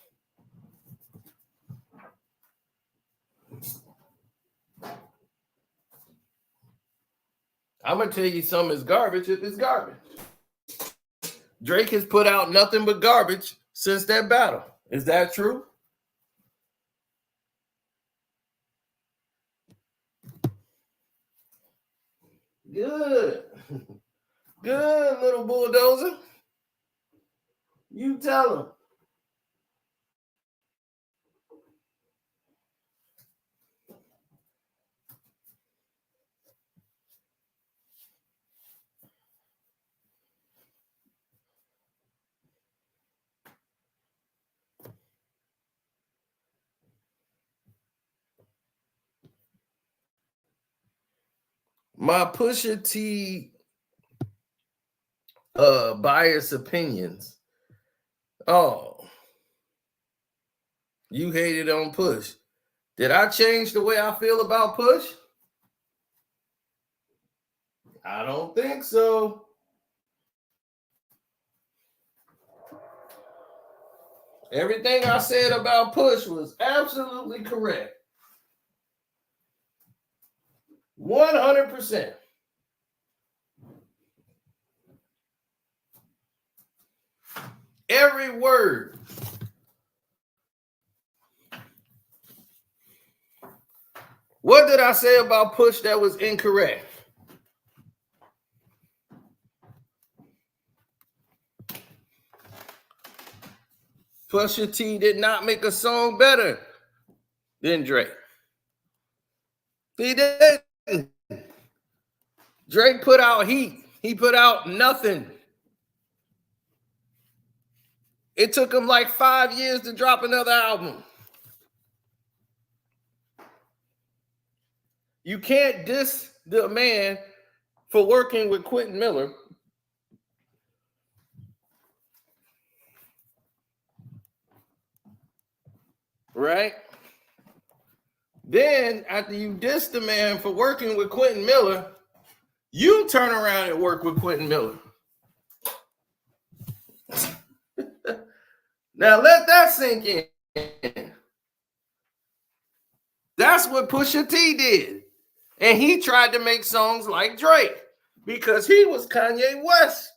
I'm going to tell you something is garbage if it's garbage. Drake has put out nothing but garbage since that battle. Is that true? Good. Good, little bulldozer. You tell him. My Pusha T biased opinions. Oh, you hated on Push. Did I change the way I feel about Push? I don't think so. Everything I said about Push was absolutely correct. 100%. Every word. What did I say about Push that was incorrect? Pusha T did not make a song better than Drake. He didn't. Drake put out heat. He put out nothing. It took him like 5 years to drop another album. You can't diss the man for working with Quentin Miller. Right? Then, after you diss the man for working with Quentin Miller, you turn around and work with Quentin Miller. Now, let that sink in. That's what Pusha T did. And he tried to make songs like Drake because he was Kanye West's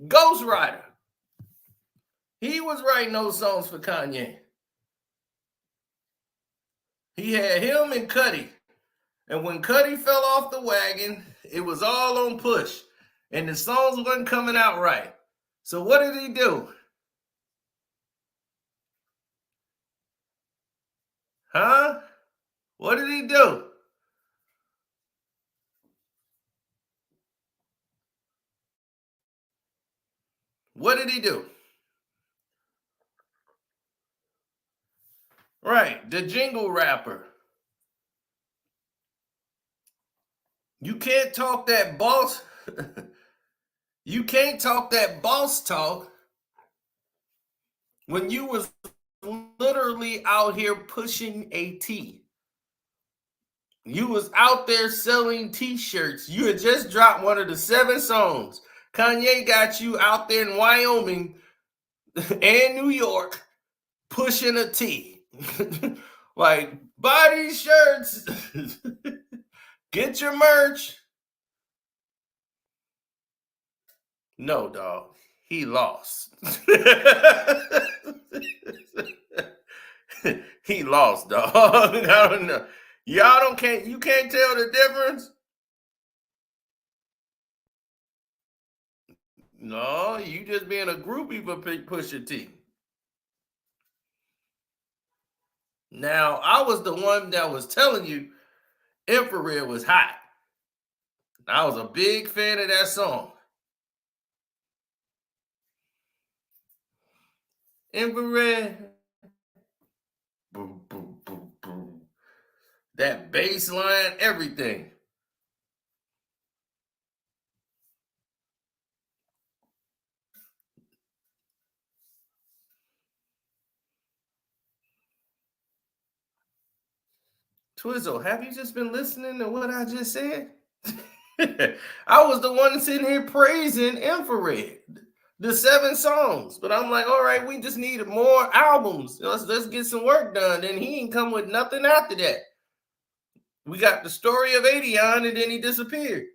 ghostwriter. He was writing those songs for Kanye. He had him and Cudi. And when Cudi fell off the wagon, it was all on Push. And the songs wasn't coming out right. So what did he do? Huh? What did he do? What did he do? Right, the jingle rapper. You can't talk that boss. You can't talk that boss talk when you was literally out here pushing a T. You was out there selling t-shirts. You had just dropped one of the 7 songs. Kanye got you out there in Wyoming and New York pushing a T. Like, buy these shirts. Get your merch. No, dog. He lost. He lost, dog. I don't know. You can't tell the difference? No, you just being a groupie for Pusha T. Now, I was the one that was telling you Infrared was hot. I was a big fan of that song. Infrared. Boom, boom, boom, boom. That bass line, everything. Twizzle, have you just been listening to what I just said? I was the one sitting here praising Infrared, the 7 songs. But I'm like, all right, we just need more albums. Let's get some work done. And he ain't come with nothing after that. We got the story of Adion, and then he disappeared.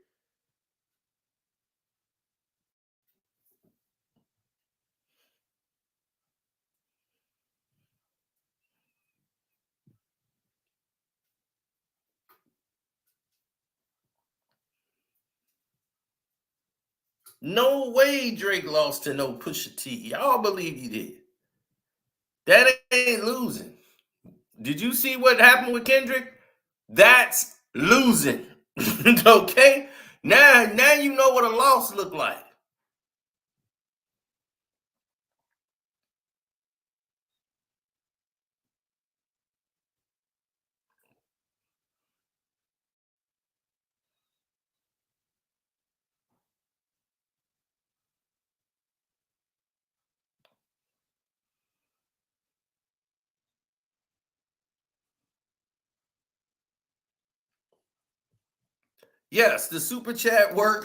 No way Drake lost to no Pusha T. Y'all believe he did. That ain't losing. Did you see what happened with Kendrick? That's losing. Okay? Now you know what a loss look like. Yes, the super chat work.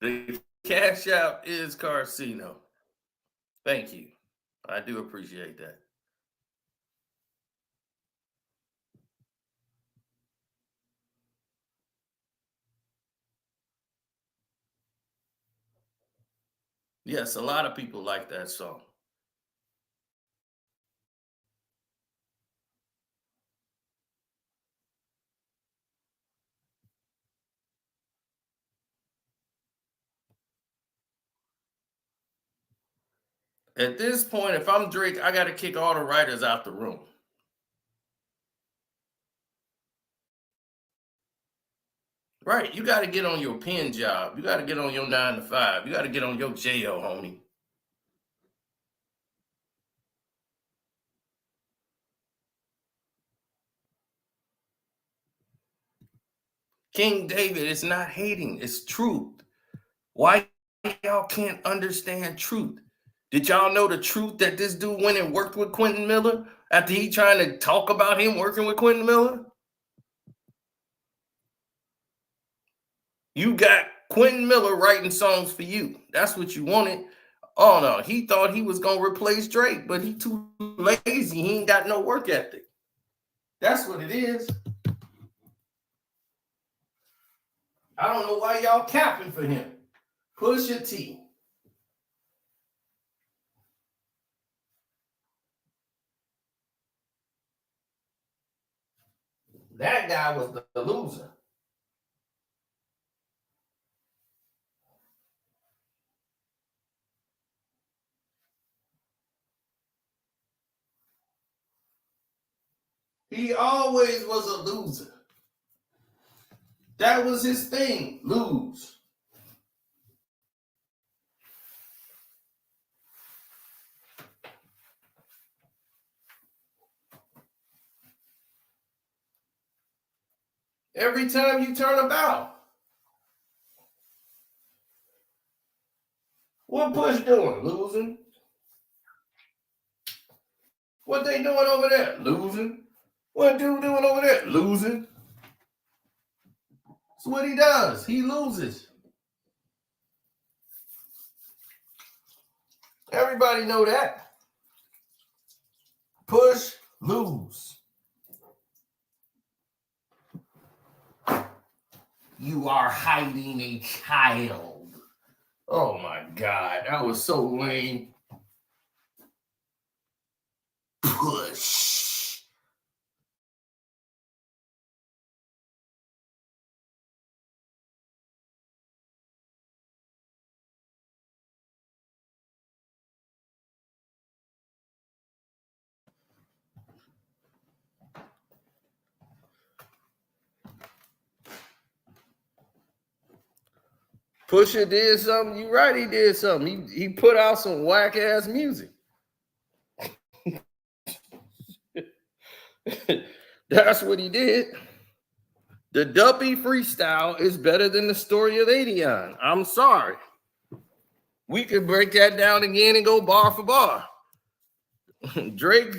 The cash out is Carcino. Thank you. I do appreciate that. Yes, a lot of people like that song. At this point, if I'm Drake, I got to kick all the writers out the room. Right, you got to get on your pen job. You got to get on your 9 to 5. You got to get on your JO, homie. King David, it's not hating, it's truth. Why y'all can't understand truth? Did y'all know the truth that this dude went and worked with Quentin Miller after he trying to talk about him working with Quentin Miller? You got Quentin Miller writing songs for you. That's what you wanted. Oh no, he thought he was gonna replace Drake, but he too lazy. He ain't got no work ethic. That's what it is. I don't know why y'all capping for him. Pusha T. That guy was the loser. He always was a loser. That was his thing, lose. Every time you turn about. What Push doing? Losing. What they doing over there? Losing. What dude doing over there? Losing. That's what he does. He loses. Everybody know that. Push, lose. You are hiding a child. Oh my God, that was so lame. Push. Pusha did something. You right, he did something. He put out some whack ass music. That's what he did. The Duppy freestyle is better than the story of Adion. I'm sorry. We could break that down again and go bar for bar. Drake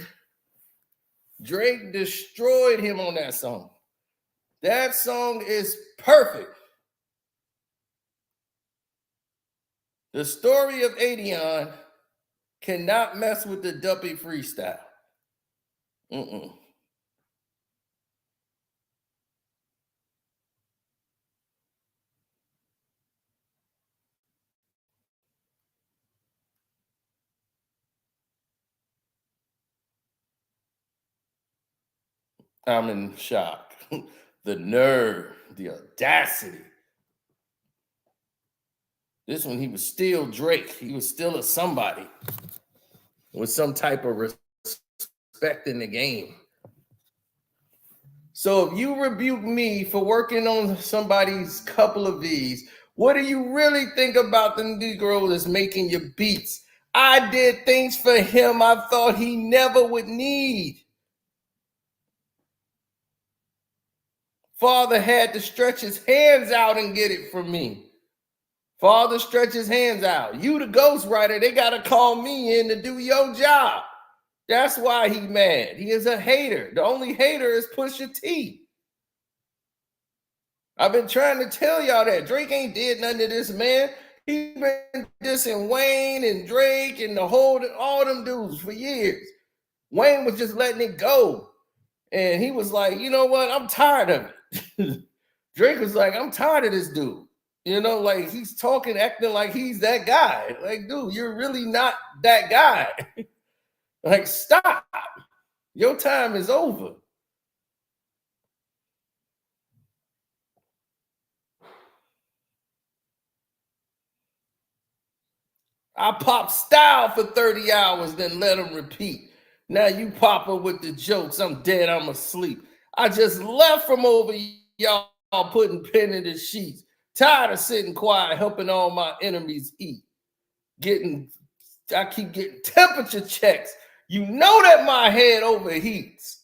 destroyed him on that song. That song is perfect. The story of Adion cannot mess with the Duppy freestyle. I'm in shock. The nerve, the audacity. This one, he was still Drake. He was still a somebody with some type of respect in the game. So if you rebuke me for working on somebody's couple of these, what do you really think about the Negro that's making your beats? I did things for him I thought he never would need. Father had to stretch his hands out and get it from me. Father stretch his hands out. You the ghostwriter, they got to call me in to do your job. That's why he mad. He is a hater. The only hater is Pusha T. I've been trying to tell y'all that. Drake ain't did nothing to this man. He been dissing Wayne and Drake and all them dudes for years. Wayne was just letting it go. And he was like, you know what? I'm tired of it. Drake was like, I'm tired of this dude. You know, like he's talking, acting like he's that guy. Like, dude, you're really not that guy. Like, stop. Your time is over. I pop style for 30 hours, then let him repeat. Now you pop her with the jokes. I'm dead, I'm asleep. I just left from over y'all putting pen in the sheets. Tired of sitting quiet, helping all my enemies eat. I keep getting temperature checks. You know that my head overheats.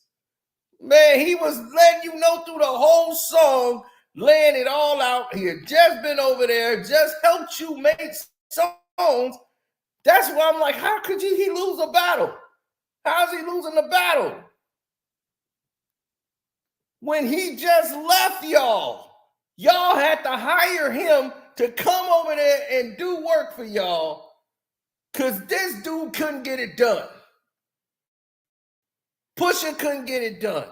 Man, he was letting you know through the whole song laying it all out. He had just been over there, just helped you make songs. That's why I'm like, how could he lose a battle? How's he losing the battle? When he just left y'all had to hire him to come over there and do work for y'all because this dude couldn't get it done. Pusha couldn't get it done.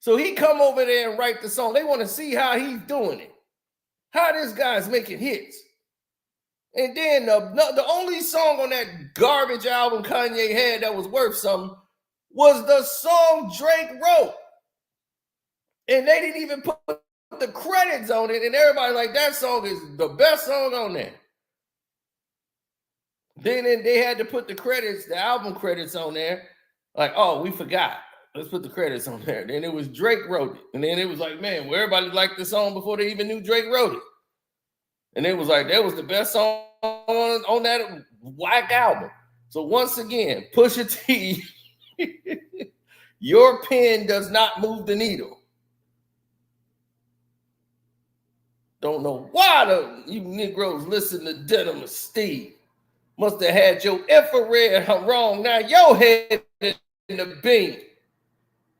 So he come over there and write the song. They want to see how he's doing it, how this guy's making hits. And then the only song on that garbage album Kanye had that was worth something was the song Drake wrote. And they didn't even put the credits on it. And everybody like, that song is the best song on there. Then they had to put the credits, the album credits on there. Like, oh, we forgot. Let's put the credits on there. Then it was Drake wrote it. And then it was like, man, well, everybody liked the song before they even knew Drake wrote it. And it was like, that was the best song on that whack album. So once again, Pusha T, your pen does not move the needle. Don't know why you Negroes listen to Denim and Steve. Must have had your infrared wrong. Now your head in the beam.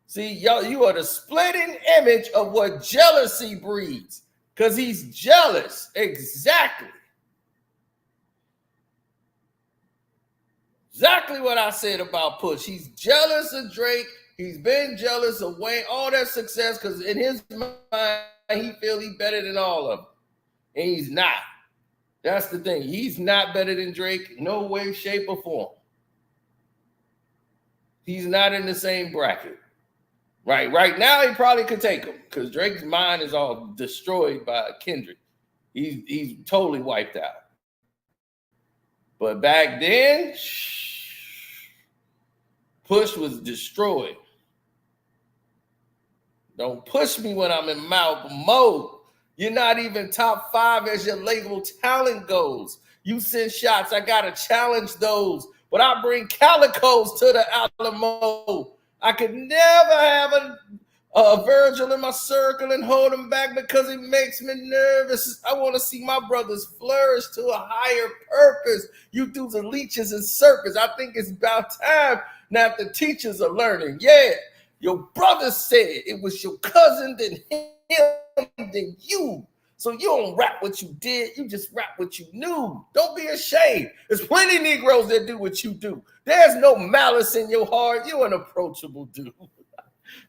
See, y'all, you are the splitting image of what jealousy breeds. Because he's jealous. Exactly. Exactly what I said about Push. He's jealous of Drake. He's been jealous of Wayne, all that success, because in his mind, he feels he's better than all of them. And he's not. That's the thing. He's not better than Drake. No way, shape, or form. He's not in the same bracket. Right now, he probably could take him because Drake's mind is all destroyed by Kendrick. He's totally wiped out. But back then, Push was destroyed. Don't push me when I'm in Malcolm mode. You're not even top 5 as your label talent goes. You send shots, I gotta challenge those. But I bring calicos to the Alamo. I could never have a Virgil in my circle and hold him back because it makes me nervous. I want to see my brothers flourish to a higher purpose. You dudes are leeches and serpents. I think it's about time now the teachers are learning. Yeah, your brother said it was your cousin, then him, then you. So you don't rap what you did. You just rap what you knew. Don't be ashamed. There's plenty of Negroes that do what you do. There's no malice in your heart. You're an approachable dude.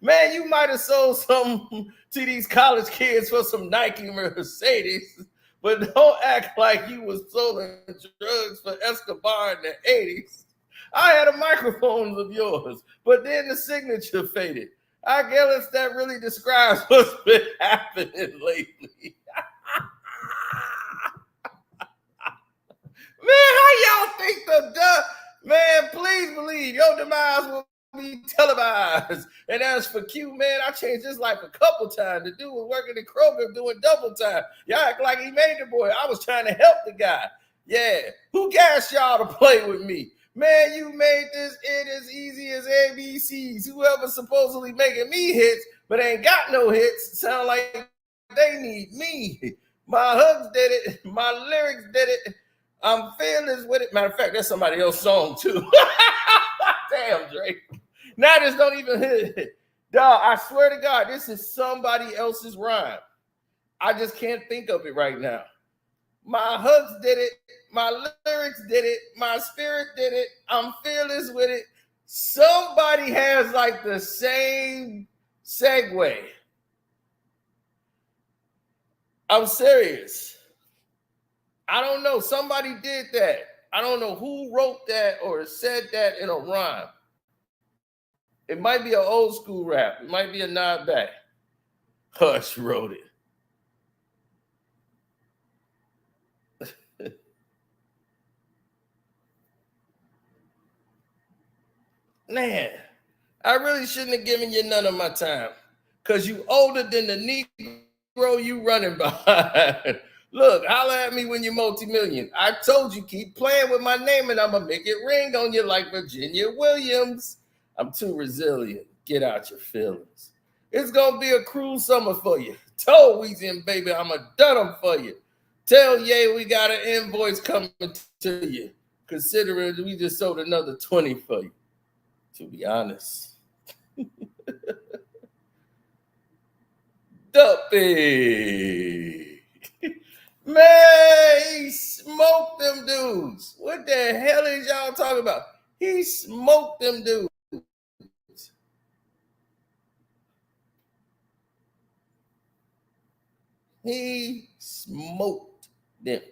Man, you might have sold something to these college kids for some Nike Mercedes, but don't act like you was selling drugs for Escobar in the 80s. I had a microphone of yours, but then the signature faded. I guess that really describes what's been happening lately. Man, how y'all think man, please believe your demise will be televised. And as for Q, man, I changed his life a couple times. The dude was working at Kroger doing double time. Y'all act like he made the boy. I was trying to help the guy. Yeah. Who gassed y'all to play with me? Man, you made this it as easy as ABCs. Whoever's supposedly making me hits, but ain't got no hits, sound like they need me. My hooks did it. My lyrics did it. I'm fearless with it. Matter of fact, that's somebody else's song too. Damn, Drake. Now this don't even hit it. Dog, I swear to God, this is somebody else's rhyme. I just can't think of it right now. My hooks did it. My lyrics did it. My spirit did it. I'm fearless with it. Somebody has like the same segue. I'm serious. I don't know. Somebody did that. I don't know who wrote that or said that in a rhyme. It might be an old school rap. It might be a nod back. Hush wrote it. Man, I really shouldn't have given you none of my time because you older than the Negro you running behind. Look, holler at me when you're multi-million. I told you, keep playing with my name and I'm going to make it ring on you like Virginia Williams. I'm too resilient. Get out your feelings. It's going to be a cruel summer for you. told Weezy, baby, I'ma done them for you. Tell Ye we got an invoice coming to you. Considering we just sold another 20 for you. To be honest. Duppy. Man, he smoked them dudes. What the hell is y'all talking about? He smoked them dudes. He smoked them.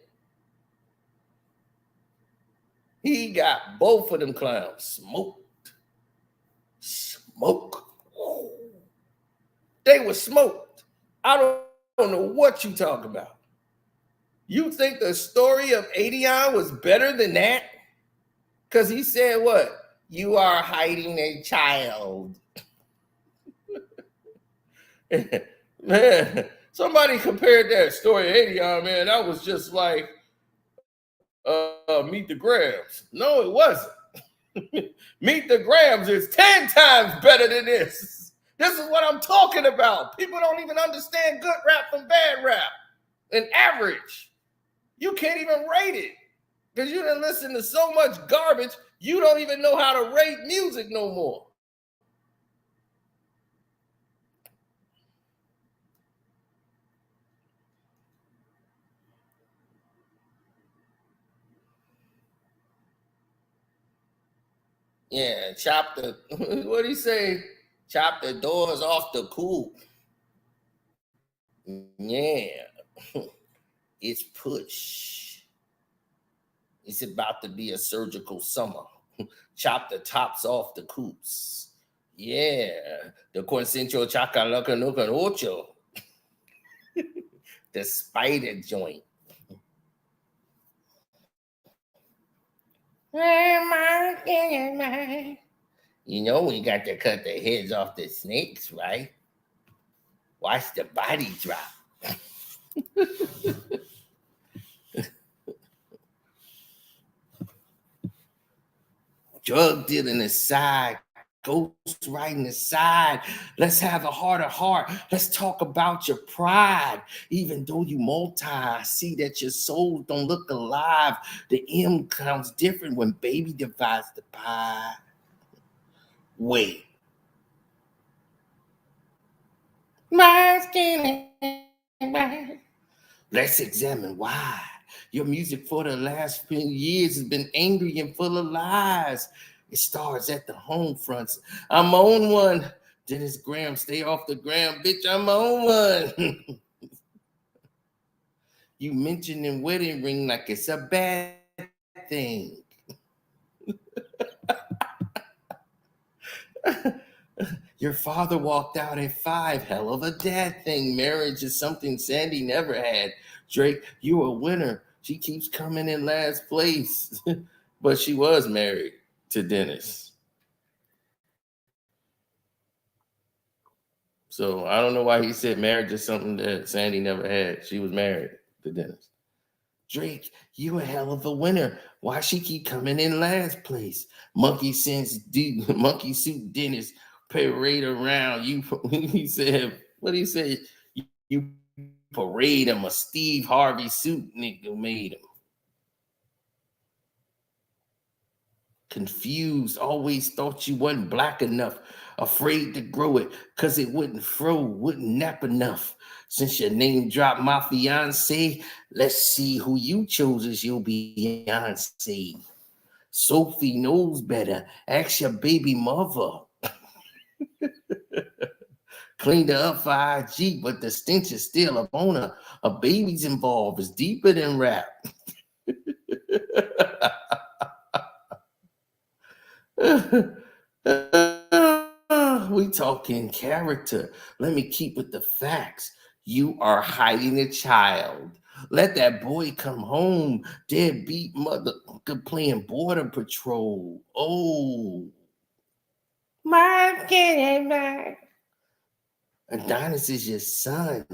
He got both of them clowns smoked. Smoke. They were smoked. I don't know what you talk about. You think the story of Adion was better than that? Because he said what? You are hiding a child. Man, somebody compared that story to Adion, man. That was just like Meet the Grams. No, it wasn't. Meet the Grams is 10 times better than this. This is what I'm talking about. People don't even understand good rap from bad rap and average. You can't even rate it because you didn't listen to so much garbage, you don't even know how to rate music no more. Yeah, chop the, what do you say? Chop the doors off the coupe. Yeah, it's push. It's about to be a surgical summer. Chop the tops off the coupes. Yeah, the Concentro Chacalacanucan Ocho. The spider joint. You know we got to cut the heads off the snakes, right? Watch the body drop. Drug dealing aside, ghost writing aside, let's have a heart to heart. Let's talk about your pride. Even though you multi, I see that your soul don't look alive. The M counts different when baby divides the pie. Wait. My skin. Let's examine why. Your music for the last few years has been angry and full of lies. It starts at the home fronts. I'm on one. Dennis Graham, stay off the gram, bitch. I'm on one. You mentioned in wedding ring like it's a bad thing. Your father walked out at 5. Hell of a dad thing. Marriage is something Sandy never had. Drake, you a winner. She keeps coming in last place. But she was married to Dennis. So I don't know why he said marriage is something that Sandy never had. She was married to Dennis. Drake, you a hell of a winner. Why she keep coming in last place? Monkey suit Dennis parade around. He said, what did he say? You parade him, a Steve Harvey suit nigga made him. Confused, always thought you wasn't black enough, afraid to grow it, cause it wouldn't nap enough. Since your name dropped my fiance, let's see who you chose as your Beyonce. Sophie knows better, ask your baby mother. Cleaned her up for IG, but the stench is still up on her. A baby's involved, it's deeper than rap. We talking character. Let me keep with the facts. You are hiding a child. Let that boy come home. Deadbeat mother playing border patrol. Oh. My kid. Adonis is your son.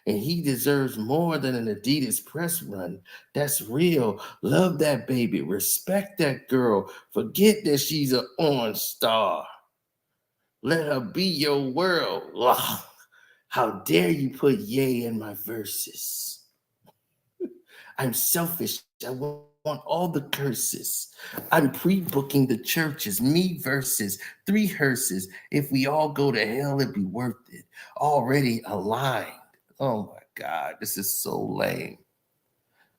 And he deserves more than an Adidas press run. That's real. Love that baby. Respect that girl. Forget that she's an on star. Let her be your world. Ugh. How dare you put yay in my verses? I'm selfish. I want all the curses. I'm pre-booking the churches, me versus 3 hearses. If we all go to hell, it'd be worth it. Already aligned. Oh my God, this is so lame.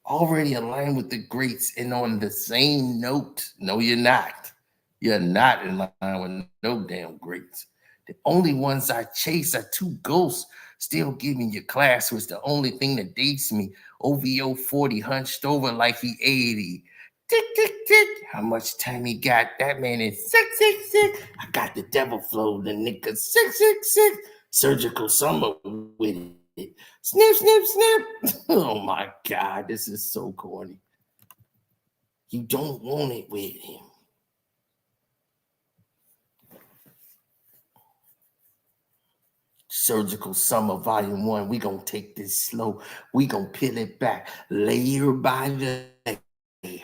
Already aligned with the greats and on the same note. No, you're not. You're not in line with no damn greats. The only ones I chase are 2 ghosts still giving you class was the only thing that dates me. OVO 40 hunched over like he 80. Tick, tick, tick. How much time he got? That man is 666. I got the devil flow, the nigga 666. Surgical summer with it. Snip, snip, snip. Oh my God, this is so corny. You don't want it with him. Surgical Summer Volume 1. We gonna take this slow. We gonna peel it back layer by layer.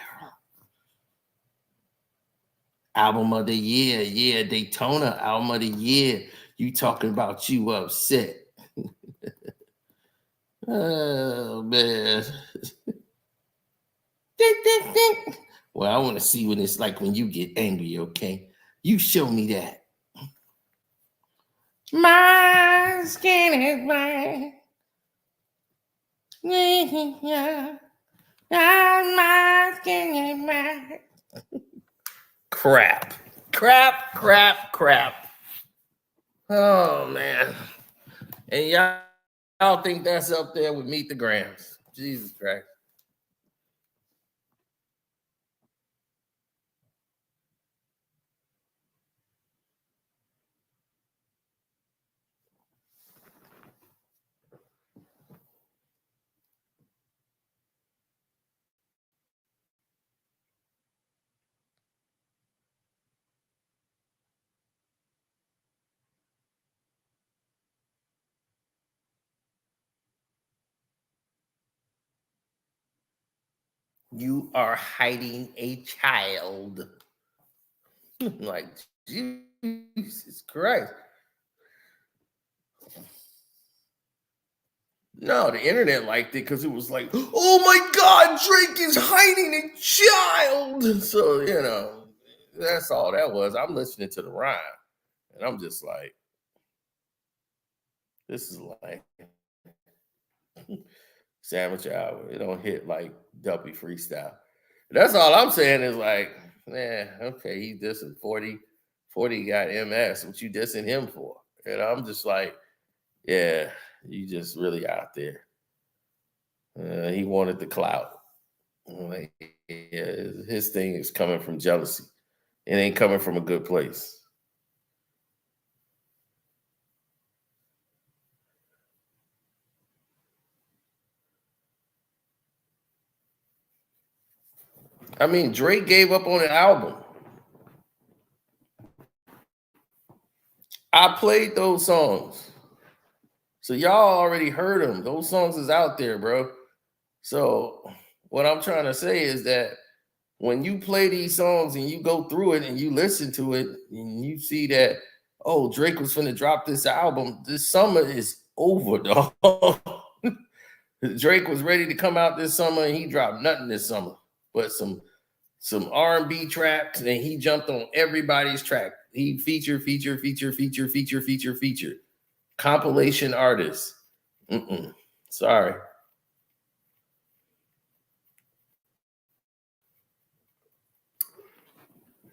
Album of the year. Yeah, Daytona album of the year. You talking about you upset. Oh, man. Well, I want to see what it's like when you get angry, okay? You show me that. My skin is mine. Yeah. My skin is mine. Crap. Oh, man. And y'all think that's up there with Meet the Grams. Jesus Christ. You are hiding a child. Like, Jesus Christ. No, the internet liked it because it was like, oh my God, Drake is hiding a child. So, you know, that's all that was. I'm listening to the rhyme, and I'm just like, this is like Sandwich Hour. It don't hit like Duppy Freestyle. That's all I'm saying is like, okay, he dissing 40 got MS. What you dissing him for? And I'm just like, yeah, you just really out there. He wanted the clout. Like, yeah, his thing is coming from jealousy. It ain't coming from a good place. I mean, Drake gave up on an album. I played those songs. So y'all already heard them. Those songs is out there, bro. So what I'm trying to say is that when you play these songs and you go through it and you listen to it and you see that, oh, Drake was finna drop this album, this summer is over, dog. Drake was ready to come out this summer and he dropped nothing this summer but some R&B tracks, and he jumped on everybody's track. He feature. Compilation artist. Sorry.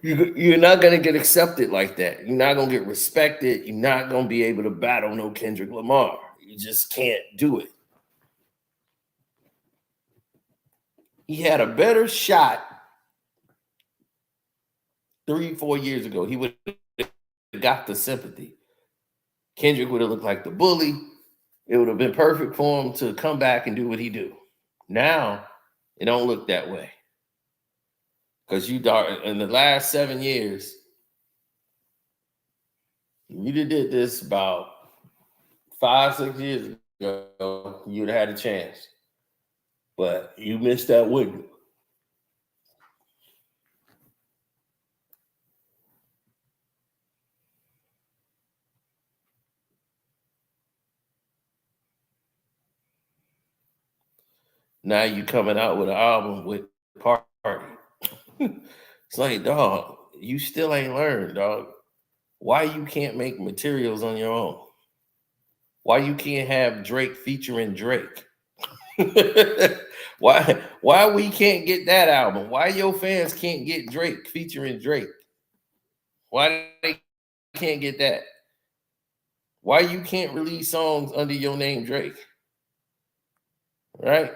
You're not going to get accepted like that. You're not going to get respected. You're not going to be able to battle no Kendrick Lamar. You just can't do it. He had a better shot 3-4 years ago. He would have got the sympathy. Kendrick would have looked like the bully. It would have been perfect for him to come back and do what he do. Now, it don't look that way. Because in the last 7 years, you did this about 5-6 years ago, you'd have had a chance. But you missed that window. Now you coming out with an album with Party. It's like, dog, you still ain't learned, dog. Why you can't make materials on your own? Why you can't have Drake featuring Drake? Why we can't get that album? Why your fans can't get Drake featuring Drake? Why they can't get that? Why you can't release songs under your name Drake? Right?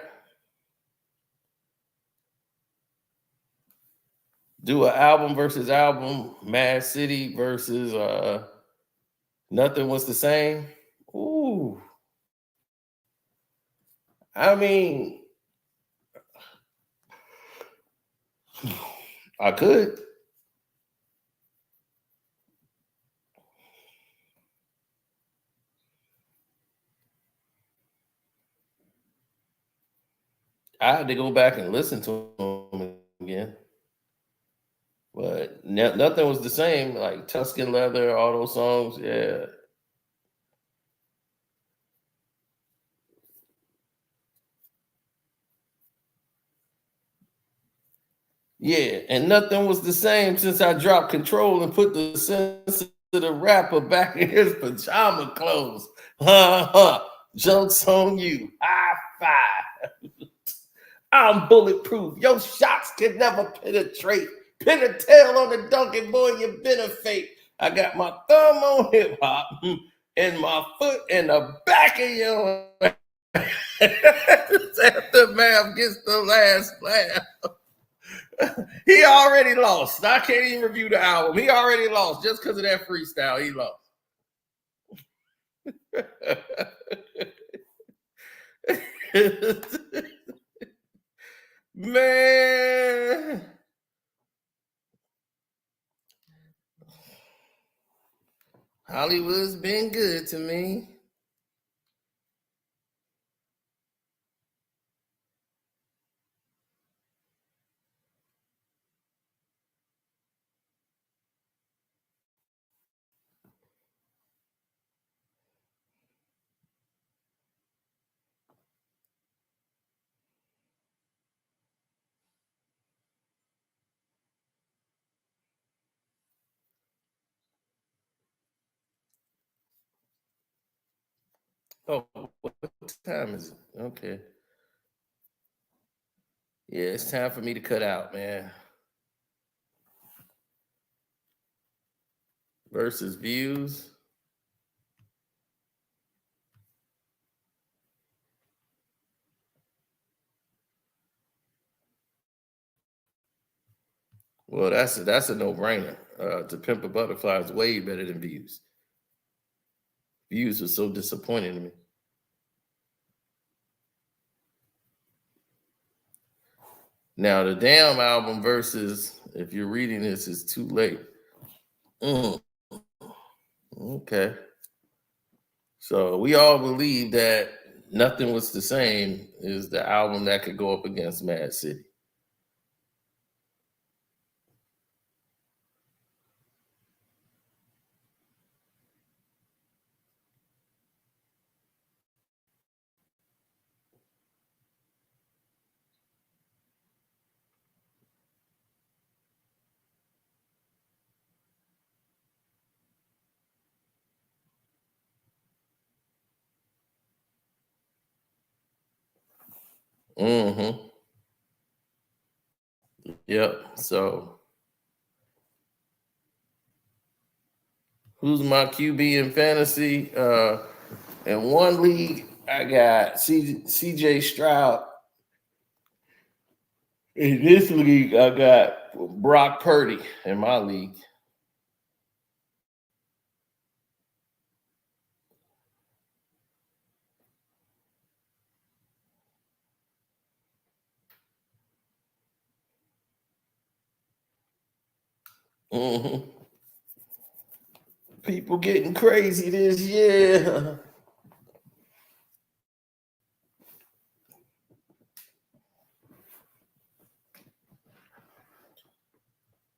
Do an album versus album, Mad City versus Nothing Was the Same. Ooh. I mean, I could. I had to go back and listen to them again. But nothing was the same. Like Tuscan Leather, all those songs, yeah. Yeah, and nothing was the same since I dropped Control and put the sensitive rapper back in his pajama clothes. Jokes on you. High five. I'm bulletproof. Your shots can never penetrate. Pin a tail on the donkey, boy, you been a fake. I got my thumb on hip hop and my foot in the back of your Aftermath gets the last laugh. He already lost. I can't even review the album. He already lost just because of that freestyle. He lost. Man. Hollywood's been good to me. Oh, what time is it? Okay. Yeah, it's time for me to cut out, man. Versus views. Well, that's a no-brainer. To Pimp a Butterfly is way better than Views. Views was so disappointing to me. Now, the Damn album versus If You're Reading This Is Too Late. Okay. So we all believe that Nothing Was the Same is the album that could go up against Mad City. Mm-hmm. Yep. So who's my QB in fantasy? In one league, I got CJ Stroud. In this league, I got Brock Purdy in my league. Mm-hmm. People getting crazy this year.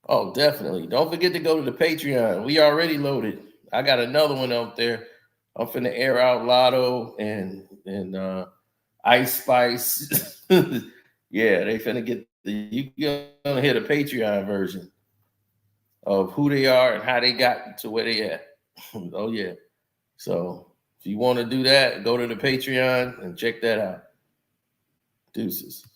Oh, definitely. Don't forget to go to the Patreon. We already loaded. I got another one up there. I'm finna air out Lotto and Ice Spice. Yeah, they finna get you're gonna hear the Patreon version of who they are and how they got to where they at. Oh yeah. So if you want to do that, go to the Patreon and check that out. Deuces.